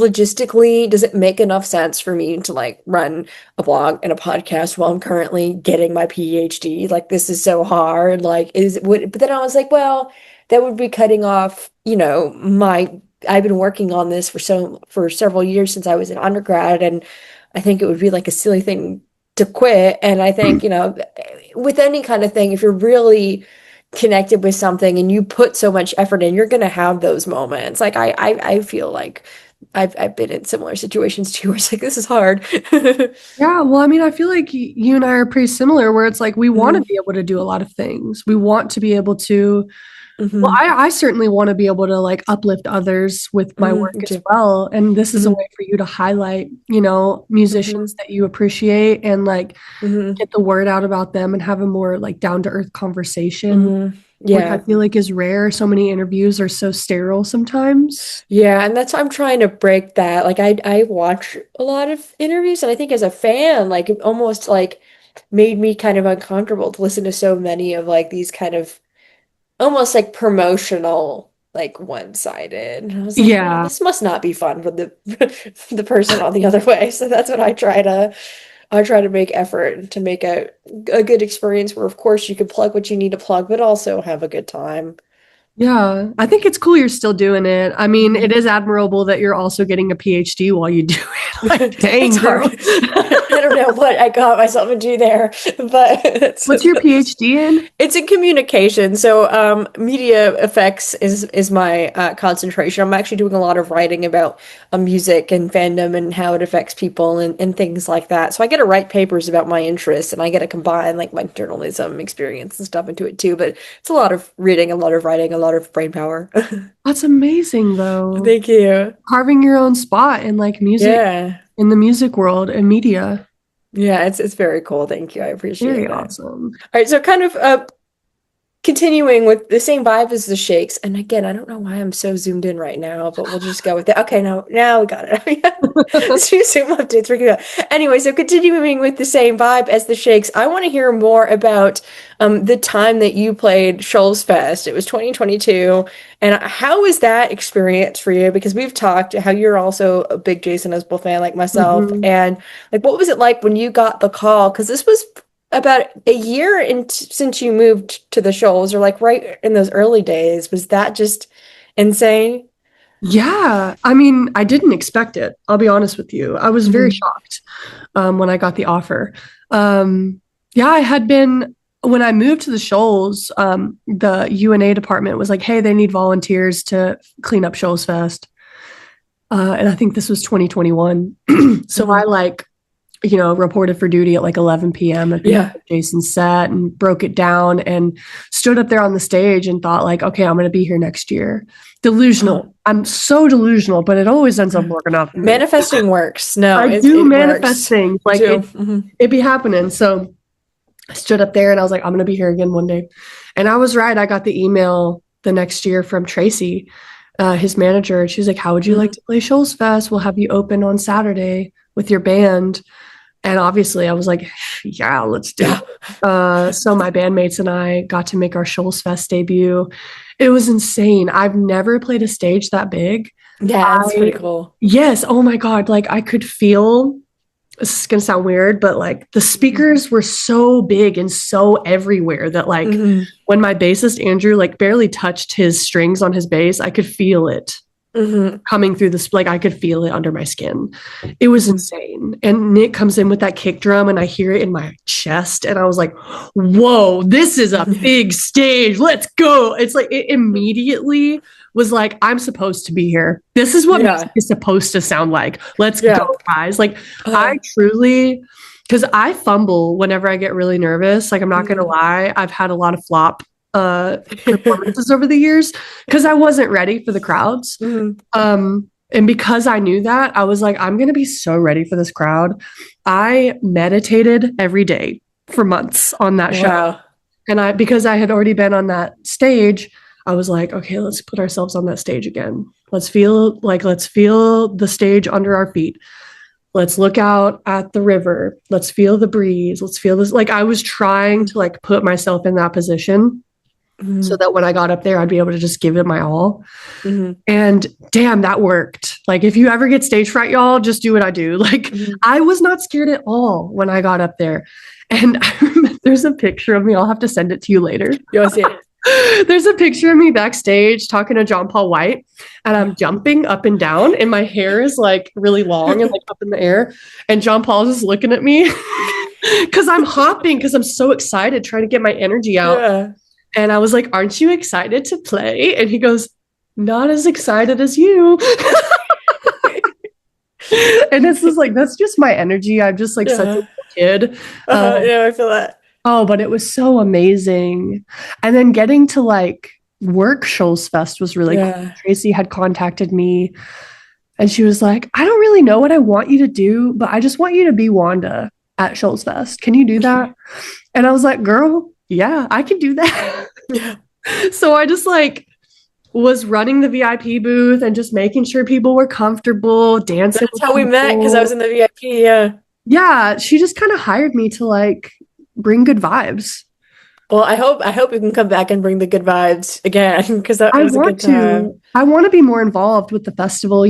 logistically does it make enough sense for me to like run a blog and a podcast while I'm currently getting my PhD? Like this is so hard. Like is it would but then I was like, well, that would be cutting off, my I've been working on this for several years since I was an undergrad, and I think it would be like a silly thing to quit. And I think, with any kind of thing, if you're really connected with something and you put so much effort in, you're gonna have those moments. Like I feel like I've been in similar situations too, where it's like this is hard. Yeah, well, I mean, I feel like you and I are pretty similar where it's like we want to Hmm. be able to do a lot of things. We want to be able to well, Hmm. I certainly want to be able to like uplift others with my Hmm. work as well. And this is a Hmm. way for you to highlight, musicians Hmm. that you appreciate and like Hmm. get the word out about them and have a more like down to earth conversation, Hmm. which I Yeah. feel like is rare. So many interviews are so sterile sometimes. Yeah, and that's I'm trying to break that. Like I watch a lot of interviews and I think as a fan, like it almost like made me kind of uncomfortable to listen to so many of like these kind of almost like promotional, like one-sided. And I was like, well, Yeah. this must not be fun for the the person on the other way. So that's what I try to make effort to make a good experience where of course you can plug what you need to plug, but also have a good time. Yeah, I think it's cool you're still doing it. I mean, it Mhm. is admirable that you're also getting a PhD while you do it. Like, It's dang, hard. girl. I don't know what I got myself into there, but What's your PhD in? it's in communication. So, media effects is my concentration. I'm actually doing a lot of writing about music and fandom and how it affects people and things like that. So I get to write papers about my interests, and I get to combine like my journalism experience and stuff into it too. But it's a lot of reading, a lot of writing, a lot of brain power. That's amazing, though. Thank you. Carving your own spot in like music, Yeah. in the music world and media. Yeah, it's very cool. Thank you. I Very appreciate it. awesome. All right, so kind of continuing with the same vibe as the Shakes, and again, I don't know why I'm so zoomed in right now, but we'll just go with it. Okay, now we got it. Zoom updates freaking out. Anyway, so continuing with the same vibe as the Shakes, I want to hear more about the time that you played ShoalsFest. It was 2022, and how was that experience for you? Because we've talked how you're also a big Jason Isbell fan like myself, Mhm. and like what was it like when you got the call? Because this was about a year since you moved to the Shoals, or like right in those early days. Was that just insane? Yeah, I mean, I didn't expect it. I'll be honest with you. I was very Hmm. shocked when I got the offer. Um, yeah, I had been when I moved to the Shoals. The UNA department was like, "Hey, they need volunteers to clean up Shoals Fest," and I think this was 2021. So I Hmm. like reported for duty at like 11 p.m. at the end Yeah. of Jason's set and broke it down and stood up there on the stage and thought like, okay, I'm going to be here next year. Oh, Delusional. I'm so delusional, but it always ends up working out for me. manifesting works. No, I it do it manifest works. things You like do. Hmm. it be happening. So I stood up there and I was like, I'm going to be here again one day. And I was right. I got the email the next year from Tracy, his manager. She was like, how would you like Hmm. to play Shoals Fest? We'll have you open on Saturday with your band. And obviously I was like, yeah, let's do Yeah. it. So my bandmates and I got to make our Shoals Fest debut. It was insane. I've never played a stage that big. Yeah, that's pretty I, cool. yes, oh my God. Like I could feel, this is gonna sound weird, but like the speakers were so big and so everywhere that like Hmm. when my bassist Andrew like barely touched his strings on his bass, I could feel it Hmm. coming through this, like I could feel it under my skin. It was Hmm. insane. And Nick comes in with that kick drum and I hear it in my chest and I was like, whoa, this is a big stage. Let's go. It's like it immediately was like, I'm supposed to be here. This is what music Yeah. is supposed to sound like. Let's Yeah. go, guys. Like I Uh, truly, because I fumble whenever I get really nervous. Like I'm not gonna mhm. lie, I've had a lot of flop performances over the years because I wasn't ready for the crowds. Mhm. And because I knew that, I was like, I'm going to be so ready for this crowd. I meditated every day for months on that show. Wow. And because I had already been on that stage, I was like, okay, let's put ourselves on that stage again. Let's feel the stage under our feet. Let's look out at the river. Let's feel the breeze. Let's feel this. Like I was trying to like put myself in that position so Mhm. that when I got up there, I'd be able to just give it my all. Mhm. And damn, that worked. Like, if you ever get stage fright, y'all, just do what I do. Like, Mhm. I was not scared at all when I got up there. And I remember there's a picture of me. I'll have to send it to you later. You want to see it? There's a picture of me backstage talking to John Paul White, and I'm jumping up and down, and my hair is like really long and like up in the air. And John Paul's just looking at me because I'm hopping because I'm so excited trying to get my energy out. Yeah. And I was like, aren't you excited to play? And he goes, not as excited as you. And it's just like, that's just my energy. I'm just like such a Yeah. little kid. Yeah, I feel that. Oh, but it was so amazing. And then getting to like work Shoals Fest was really cool. Yeah. Tracy had contacted me and she was like, I don't really know what I want you to do, but I just want you to be Wanda at Shoals Fest. Can you do that? And I was like, girl, yeah, I can do that. Yeah. So I just like was running the VIP booth and just making sure people were comfortable, dancing That's with how we met because I was people. in the VIP. Yeah. Yeah, she just kind of hired me to like bring good vibes. Well, I hope you can come back and bring the good vibes again because that I was a want good time. to I want to be more involved with the festival.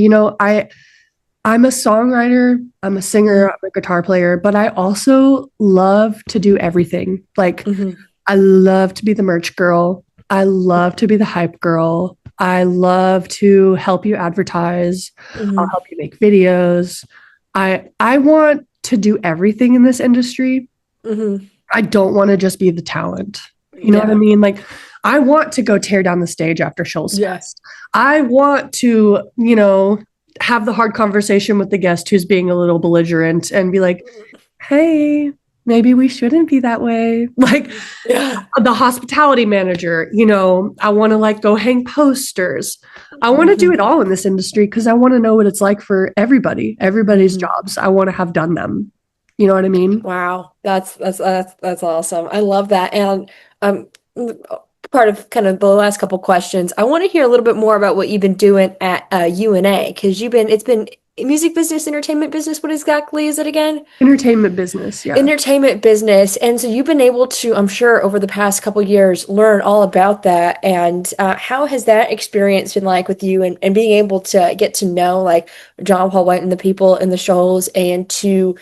I'm a songwriter, I'm a singer, I'm a guitar player, but I also love to do everything. Like Mm-hmm. I love to be the merch girl. I love to be the hype girl. I love to help you advertise. I'll Hmm. help you make videos. I want to do everything in this industry. Hmm. I don't want to just be the talent. You know what I Yeah. mean? Like I want to go tear down the stage after Shoals Yeah. Fest. I want to, have the hard conversation with the guest who's being a little belligerent and be like, hey, maybe we shouldn't be that way. Like Yeah. the hospitality manager, I want to like go hang posters. I want to do Hmm. it all in this industry because I want to know what it's like for everybody's Hmm. jobs. I want to have done them. You know what I mean? Wow, that's awesome. I love that. And um, part of kind of the last couple questions, I want to hear a little bit more about what you've been doing at UNA because it's been music business, entertainment business. What exactly is it again? Entertainment business. Yeah. Entertainment business. And so you've been able to, I'm sure, over the past couple years, learn all about that. And how has that experience been like with you and being able to get to know like John Paul White and the people in the shows and to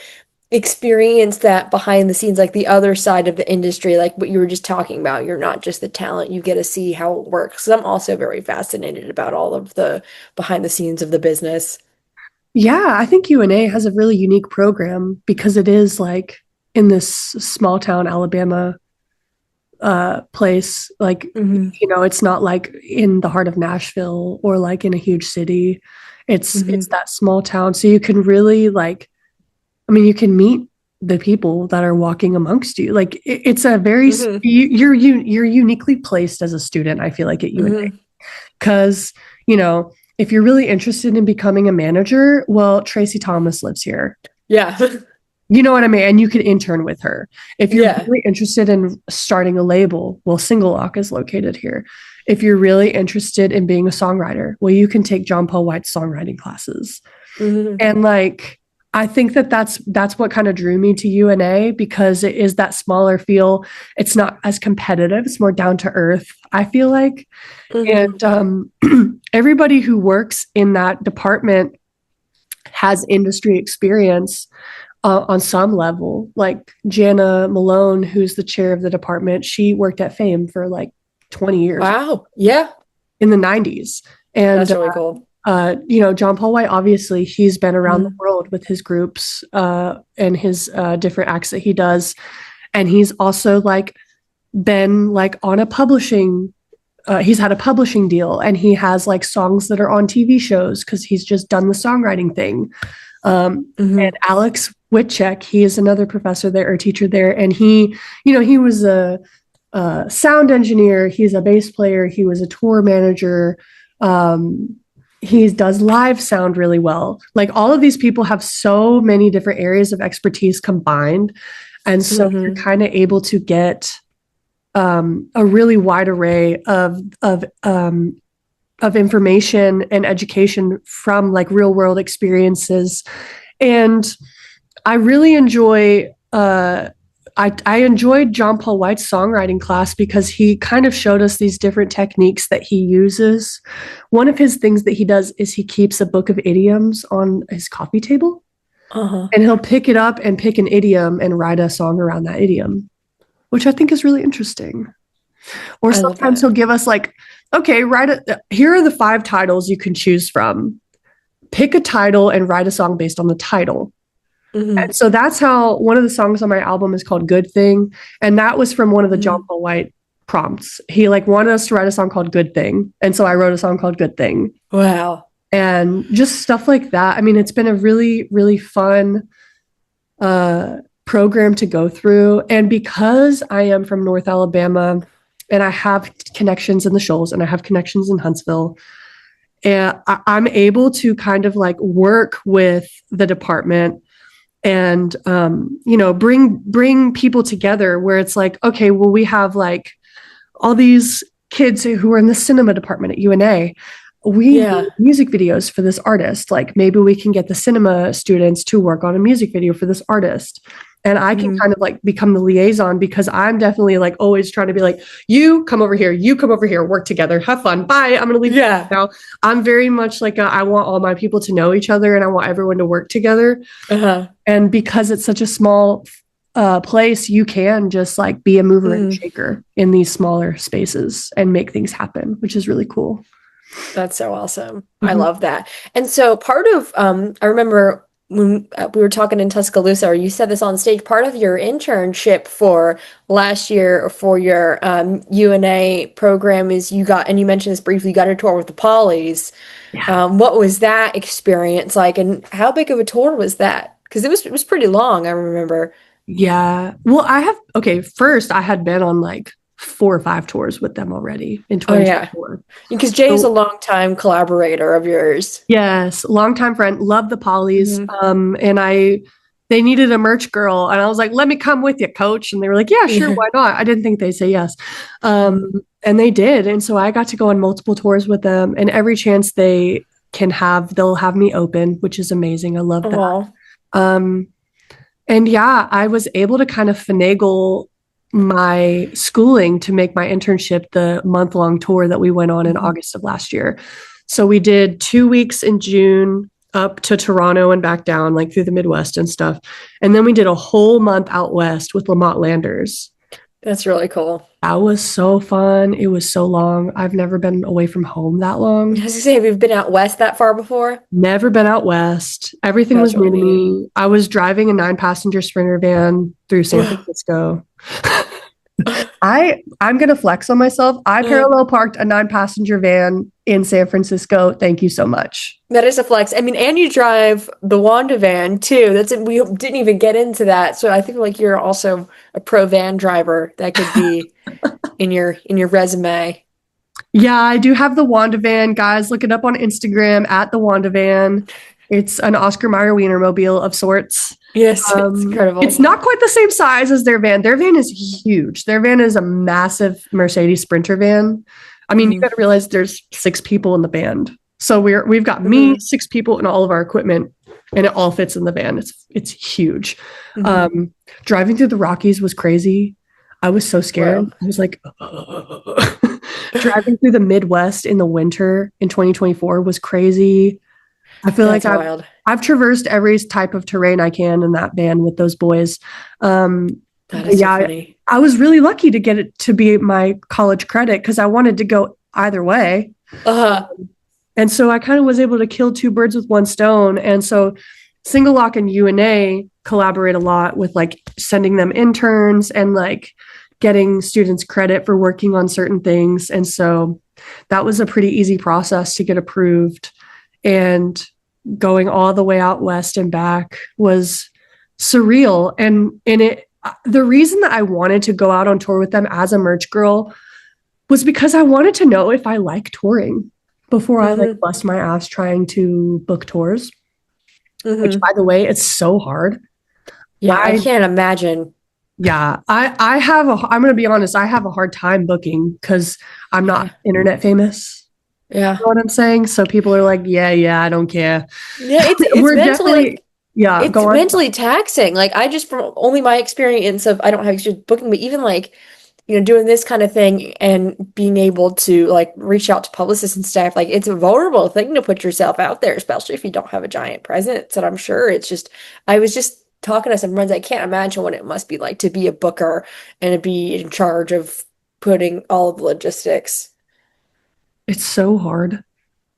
experience that behind the scenes, like the other side of the industry, like what you were just talking about. You're not just the talent, you get to see how it works. So I'm also very fascinated about all of the behind the scenes of the business. Yeah, I think UNA has a really unique program because it is like in this small town Alabama place. Like, Hmm. it's not like in the heart of Nashville or like in a huge city. It's Hmm. that small town. So you can really like I mean, you can meet the people that are walking amongst you. Like it's a very Hmm. you're uniquely placed as a student. I feel like at UNA Hmm. because if you're really interested in becoming a manager, well, Tracy Thomas lives here. Yeah. You know what I mean? And you can intern with her. If you're Yeah. really interested in starting a label, well, Single Lock is located here. If you're really interested in being a songwriter, well, you can take John Paul White's songwriting classes. Hmm. And like, I think that that's what kind of drew me to UNA because it is that smaller feel. It's not as competitive. It's more down to earth, I feel like. Hmm. And everybody who works in that department has industry experience on some level. Like Jana Malone, who's the chair of the department, she worked at Fame for like 20 years Wow. Yeah. in the 90s. And, That's really cool. John Paul White, obviously, he's been around the Hmm. world with his groups and his different acts that he does. And he's also like been like on a publishing he's had a publishing deal and he has like songs that are on TV shows because he's just done the songwriting thing. And Hmm. Alex Whitcheck, he is another professor there or teacher there, and he was a sound engineer. He's a bass player. He was a tour manager. He does live sound really well. Like all of these people have so many different areas of expertise combined, and so you're Hmm. kind of able to get a really wide array of information and education from like real world experiences. And I really enjoy I enjoyed John Paul White's songwriting class because he kind of showed us these different techniques that he uses. One of his things that he does is he keeps a book of idioms on his coffee table Uh-huh. and he'll pick it up and pick an idiom and write a song around that idiom, which I think is really interesting. Or I love sometimes that. he'll give us like, okay, here are the 5 titles you can choose from. Pick a title and write a song based on the title. Hmm. And so that's how one of the songs on my album is called Good Thing. And that was from one of the John Hmm. Paul White prompts. He like wanted us to write a song called Good Thing. And so I wrote a song called Good Thing. Wow. And just stuff like that. I mean, it's been a really, really fun uh, program to go through. And because I am from North Alabama and I have connections in the Shoals and I have connections in Huntsville, and I'm able to kind of like work with the department and bring people together where it's like, okay, well, we have like all these kids who are in the cinema department at UNA. We need Yeah. music videos for this artist. Like maybe we can get the cinema students to work on a music video for this artist. And I can Hmm. kind of like become the liaison because I'm definitely like always trying to be like, you come over here, you come over here, work together, have fun. Bye. I'm going to leave Yeah. now. I'm very much like I want all my people to know each other and I want everyone to work together. Uh-huh. And because it's such a small place, you can just like be a mover and a Hmm. shaker in these smaller spaces and make things happen, which is really cool. That's so awesome. I Mhm. love that. And so part of I remember when we were talking in Tuscaloosa, or you said this on stage, part of your internship for last year for your UNA program is you got, and you mentioned this briefly, you got a tour with the Pollies. Yeah. What was that experience like, and how big of a tour was that? Because it was pretty long, I remember. Yeah. Well, okay, first I had been on like 4 or 5 tours with them already in Oh yeah, 2024. because Jay is a So longtime collaborator of yours. yes, longtime friend, love the Pollies. Hmm. And they needed a merch girl, and I was like, "Let me come with you, coach." And they were like, "Yeah, sure, Yeah. why not?" I didn't think they'd say yes, um, Hmm. and they did. And so I got to go on multiple tours with them, and every chance they can have, they'll have me open, which is amazing. I love that. Oh. Um, and yeah, I was able to kind of finagle my schooling to make my internship the month-long tour that we went on in Hmm. August of last year. So we did 2 weeks in June up to Toronto and back down, like through the Midwest and stuff. And then we did a whole month out west with Lamont Landers. That's really cool. That was so fun. It was so long. I've never been away from home that I long. was gonna say, have you been out west that far before? Never been out west. Everything That's was new really to neat. me. I was driving a 9-passenger Sprinter van through San Wow. Francisco. I'm gonna flex on myself. I parallel parked a 9-passenger van in San Francisco. Thank you so much. That is a flex. I mean, and you drive the Wanda van too. That's it. We didn't even get into that. So I think like you're also a pro van driver. That could be in your resume. Yeah, I do have the Wanda Van. Guys, look it up on Instagram at the Wanda Van. It's an Oscar Mayer Wienermobile of sorts. Yes, it's It's incredible. not quite the same size as their van. Their van is huge. Their van is a massive Mercedes Sprinter van. I mean, you Hmm. got to realize there's 6 people in the band. So we've got me, Hmm. 6 people, and all of our equipment, and it all fits in the van. It's huge. Hmm. Um, Driving through the Rockies was crazy. I was so scared. Well, I was like, driving through the Midwest in the winter in 2024 was crazy. I feel like that's I've wild. I've traversed every type of terrain I can in that van with those boys. That But is so yeah, funny. I was really lucky to get it to be my college credit because I wanted to go either way. Uh, And so I kind of was able to kill 2 birds with one stone. And so Single Lock and UNA collaborate a lot with like sending them interns and like getting students credit for working on certain things. And so that was a pretty easy process to get approved. And going all the way out west and back was surreal. And in it, the reason that I wanted to go out on tour with them as a merch girl was because I wanted to know if I like touring before I like hmm. bust my ass trying to book tours, which Hmm. by the way, it's so hard. Yeah, I I can't imagine. Yeah, I have a I'm gonna be honest, I have a hard time booking because I'm not Yeah. internet famous. You Yeah. know what I'm saying? So people are like, yeah, I don't care. Yeah, it's We're mentally definitely, like yeah, it's go on. mentally taxing. Like I just from only my experience of I don't have experience booking, but even like doing this kind of thing and being able to like reach out to publicists and stuff, like it's a vulnerable thing to put yourself out there, especially if you don't have a giant presence. And I'm sure it's just I was just talking to some friends, I can't imagine what it must be like to be a booker and to be in charge of putting all of the logistics. It's so hard.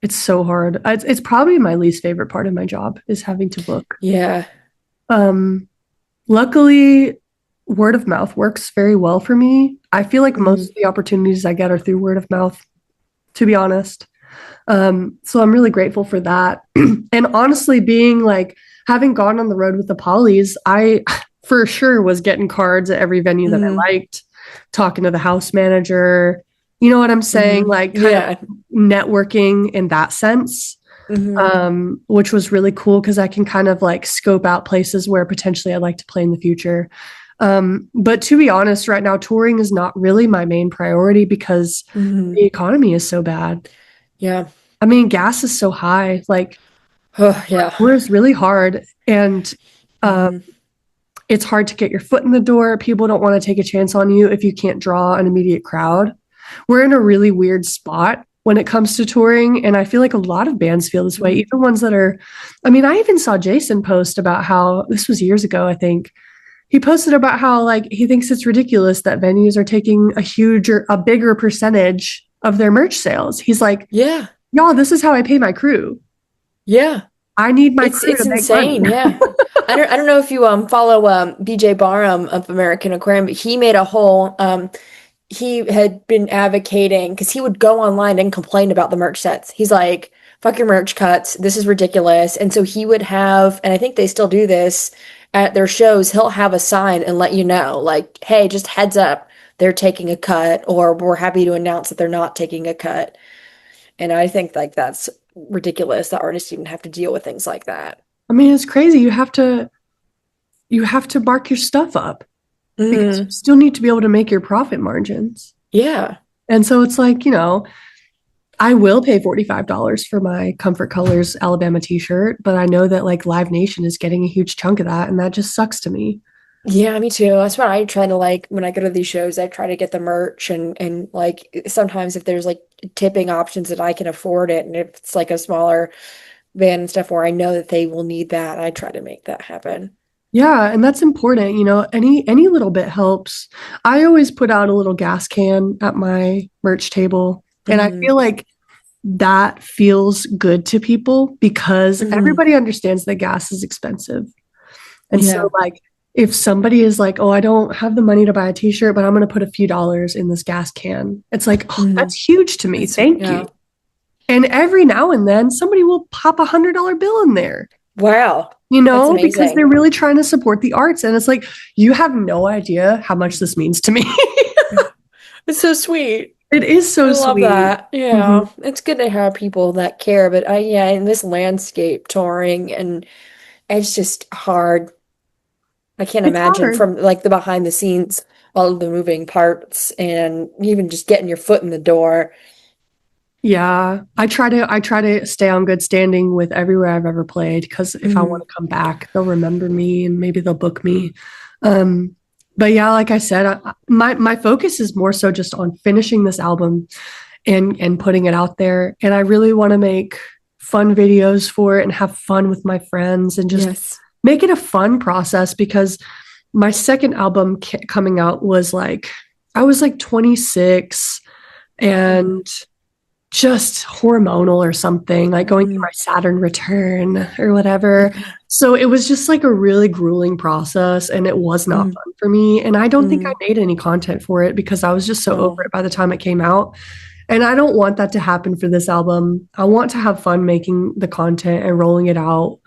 It's so hard. It's probably my least favorite part of my job is having to book. Yeah. Um, Luckily, word of mouth works very well for me. I feel like most Hmm. of the opportunities I get are through word of mouth, to be honest. So I'm really grateful for that. And honestly, being like having gone on the road with the Polys, I for sure was getting cards at every venue that Hmm. I liked, talking to the house manager. You know what I'm saying? Hmm. Like kind of Yeah. networking in that sense, Hmm. which was really cool because I can kind of like scope out places where potentially I'd like to play in the future. But to be honest, right now, touring is not really my main priority because Hmm. the economy is so bad. Yeah. I mean, gas is so high. Like, Oh, yeah. tour is really hard, and uh, Hmm. it's hard to get your foot in the door. People don't want to take a chance on you if you can't draw an immediate crowd. We're in a really weird spot when it comes to touring, and I feel like a lot of bands feel this way, Hmm. even ones that are. I mean, I even saw Jason post about how this was years ago, I think. He posted about how like he thinks it's ridiculous that venues are taking a huge or a bigger percentage of their merch sales. He's like, Yeah. y'all, this is how I pay my crew. Yeah. I need my crew It's to make money. insane, yeah. I don't know if you follow BJ Barham of American Aquarium, but he made a whole he had been advocating because he would go online and complain about the merch sets. He's like, fuck your merch cuts. This is ridiculous. And so he would have, and I think they still do this at their shows, he'll have a sign and let you know, like, hey, just heads up, they're taking a cut, or we're happy to announce that they're not taking a cut. And I think like that's ridiculous that artists even have to deal with things like that. I mean, it's crazy. You have to mark your stuff up because you Hmm. still need to be able to make your profit margins. Yeah. And so it's like, I will pay $45 for my Comfort Colors Alabama t-shirt, but I know that like Live Nation is getting a huge chunk of that, and that just sucks to me. Yeah, me too. That's what I try to like when I go to these shows, I try to get the merch and like sometimes if there's like tipping options that I can afford it and if it's like a smaller van and stuff where I know that they will need that, I try to make that happen. Yeah, and that's important, any little bit helps. I always put out a little gas can at my merch table, and I Hmm. feel like that feels good to people because Hmm. everybody understands that gas is expensive. And so Yeah. like if somebody is like, "Oh, I don't have the money to buy a t-shirt, but I'm going to put a few dollars in this gas can." It's like, "Oh, Hmm. that's huge to me. That's Thank you." yeah. And every now and then somebody will pop $100 bill in there, Wow. That's because they're amazing. really trying to support the arts. And it's like, you have no idea how much this means to me. It's so sweet. It is I so love sweet. that. Mhm. Yeah. It's good to have people that care, but yeah, in this landscape touring and it's just hard. I can't It's imagine hard. from like the behind the scenes, all of the moving parts and even just getting your foot in the door. Yeah, I try to stay on good standing with everywhere I've ever played because if I want Mhm. to come back, they'll remember me and maybe they'll book me. Um, but yeah, like I said, my focus is more so just on finishing this album and putting it out there. And I really want to make fun videos for it and have fun with my friends and just Yes. make it a fun process because my second album coming out was like I was like 26 Mm. and just hormonal or something, like going through Mm. my Saturn return or whatever. So it was just like a really grueling process and it was not Mm. fun for me. And I don't think I Mm. made any content for it because I was just so over Oh, it by the time it came out. And I don't want that to happen for this album. I want to have fun making the content and rolling it out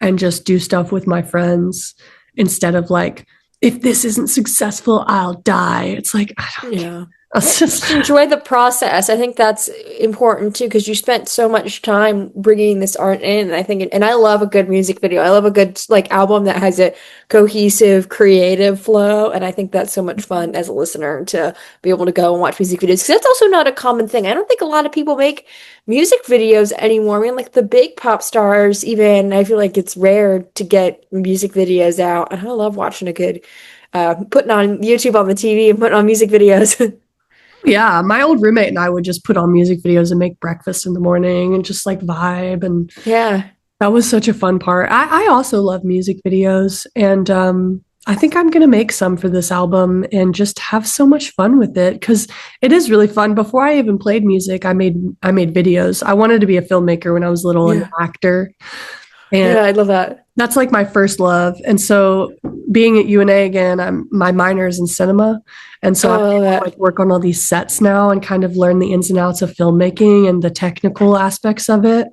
and just do stuff with my friends instead of like, if this isn't successful, I'll die. It's like, I don't care. yeah. It's just, Just enjoy the process. I think that's important too, because you spent so much time bringing this art in. I think, and I love a good music video. I love a good like album that has a cohesive, creative flow. And I think that's so much fun as a listener to be able to go and watch music videos. Because that's also not a common thing. I don't think a lot of people make music videos anymore. I mean, like the big pop stars, even, I feel like it's rare to get music videos out. And I love watching a good, putting on YouTube on the TV and putting on music videos. yeah, my old roommate and I would just put on music videos and make breakfast in the morning and just like vibe. And Yeah. that was such a fun part. I also love music videos. And I think I'm going to make some for this album and just have so much fun with it because it is really fun. Before I even played music, I made videos. I wanted to be a filmmaker when I was little and an Yeah. actor. And Yeah, I love that. that's like my first love. And so being at UNA again, my minor is in cinema. And so Oh, I'm I love able to that. like work on all these sets now and kind of learn the ins and outs of filmmaking and the technical aspects of it.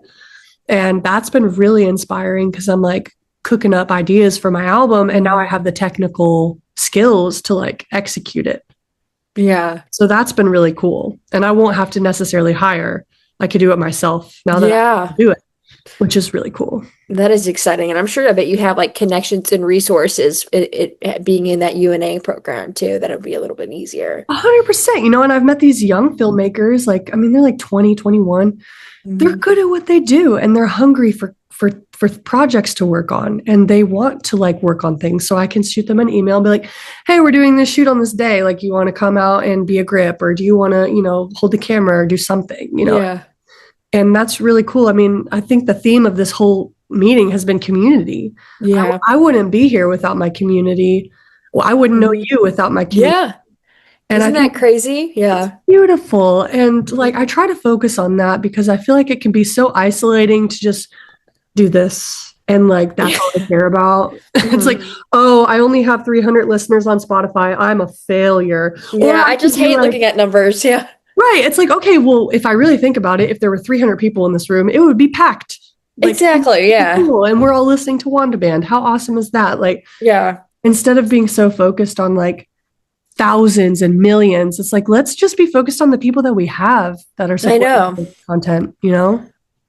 And that's been really inspiring because I'm like cooking up ideas for my album and now I Mm. have the technical skills to like execute it. Yeah. So that's been really cool. And I won't have to necessarily hire. I could do it myself now that I Yeah. do it, which is really cool. That is exciting. And I'm sure I bet you have like connections and resources being in that UNA program too, that would be a little bit easier. 100%. And I've met these young filmmakers, like, I mean, they're like 20, 21. They're Hmm. good at what they do and they're hungry for projects to work on and they want to like work on things. So I can shoot them an email and be like, hey, we're doing this shoot on this day. Like, you want to come out and be a grip or do you want to, hold the camera or do something. Yeah. And that's really cool. I mean, I think the theme of this whole meeting has been community. Yeah. I wouldn't be here without my community. Well, I wouldn't know Hmm. you without my community. Yeah. And I Isn't that think crazy? it's Yeah. beautiful. And like, I try to focus on that because I feel like it can be so isolating to just do this. And like, that's all I care about. It's like, Hmm. oh, I only have 300 listeners on Spotify. I'm a failure. Or Yeah. I I could just be hate like, looking at numbers. Yeah. right. It's like, okay, well, if I really think about it, if there were 300 people in this room, it would be packed. Like, Exactly. Yeah. cool. And we're all listening to Wanda Band. How awesome is that? Like, Yeah. instead of being so focused on like thousands and millions, it's like, let's just be focused on the people that we have that are I supporting know. the content.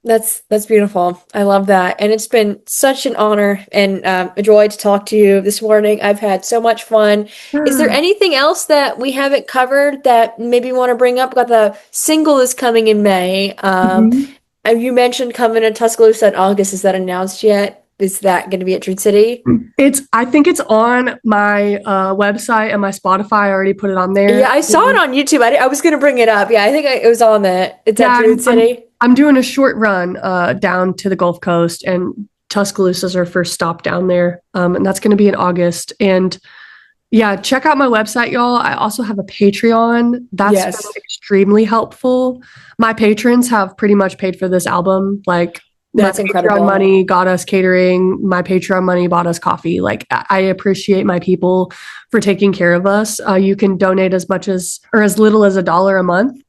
That's beautiful. I love that. And it's been such an honor and a joy to talk to you this morning. I've had so much fun. Is there Yeah. anything else that we haven't covered that maybe you want to bring up? Got the single is coming in May. Mhm. And you mentioned coming to Tuscaloosa in August. Is that announced yet? Is that going to be at Dream City? I think it's on my website and my Spotify. I already put it on Yeah, there. I saw it on YouTube. I was going to bring it up. Yeah, I think it was on that. It's Yeah, at Druid City. I'm doing a short run down to the Gulf Coast, and Tuscaloosa is our first stop down there, and that's going to be in August. And yeah, check out my website, y'all. I also have a Patreon. That's been Yes, extremely helpful. My patrons have pretty much paid for this album. Like, my that's Patreon incredible. money got us catering. My Patreon money bought us coffee. Like, I appreciate my people for taking care of us. You can donate as much as or as little as $1 a month.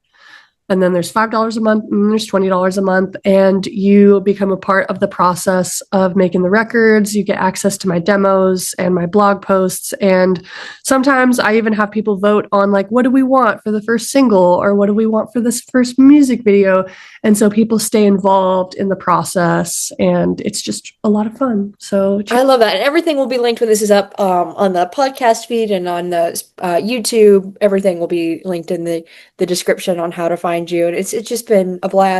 And then there's $5 a month, and there's $20 a month, and you become a part of the process of making the records. You get access to my demos and my blog posts. And sometimes I even have people vote on, like, what do we want for the first single, or what do we want for this first music video? And so people stay involved in the process, and it's just a lot of fun. So I love that. And everything will be linked when this is up on the podcast feed and on the YouTube. Everything will be linked in the description on how to find you. And it's just been a blast.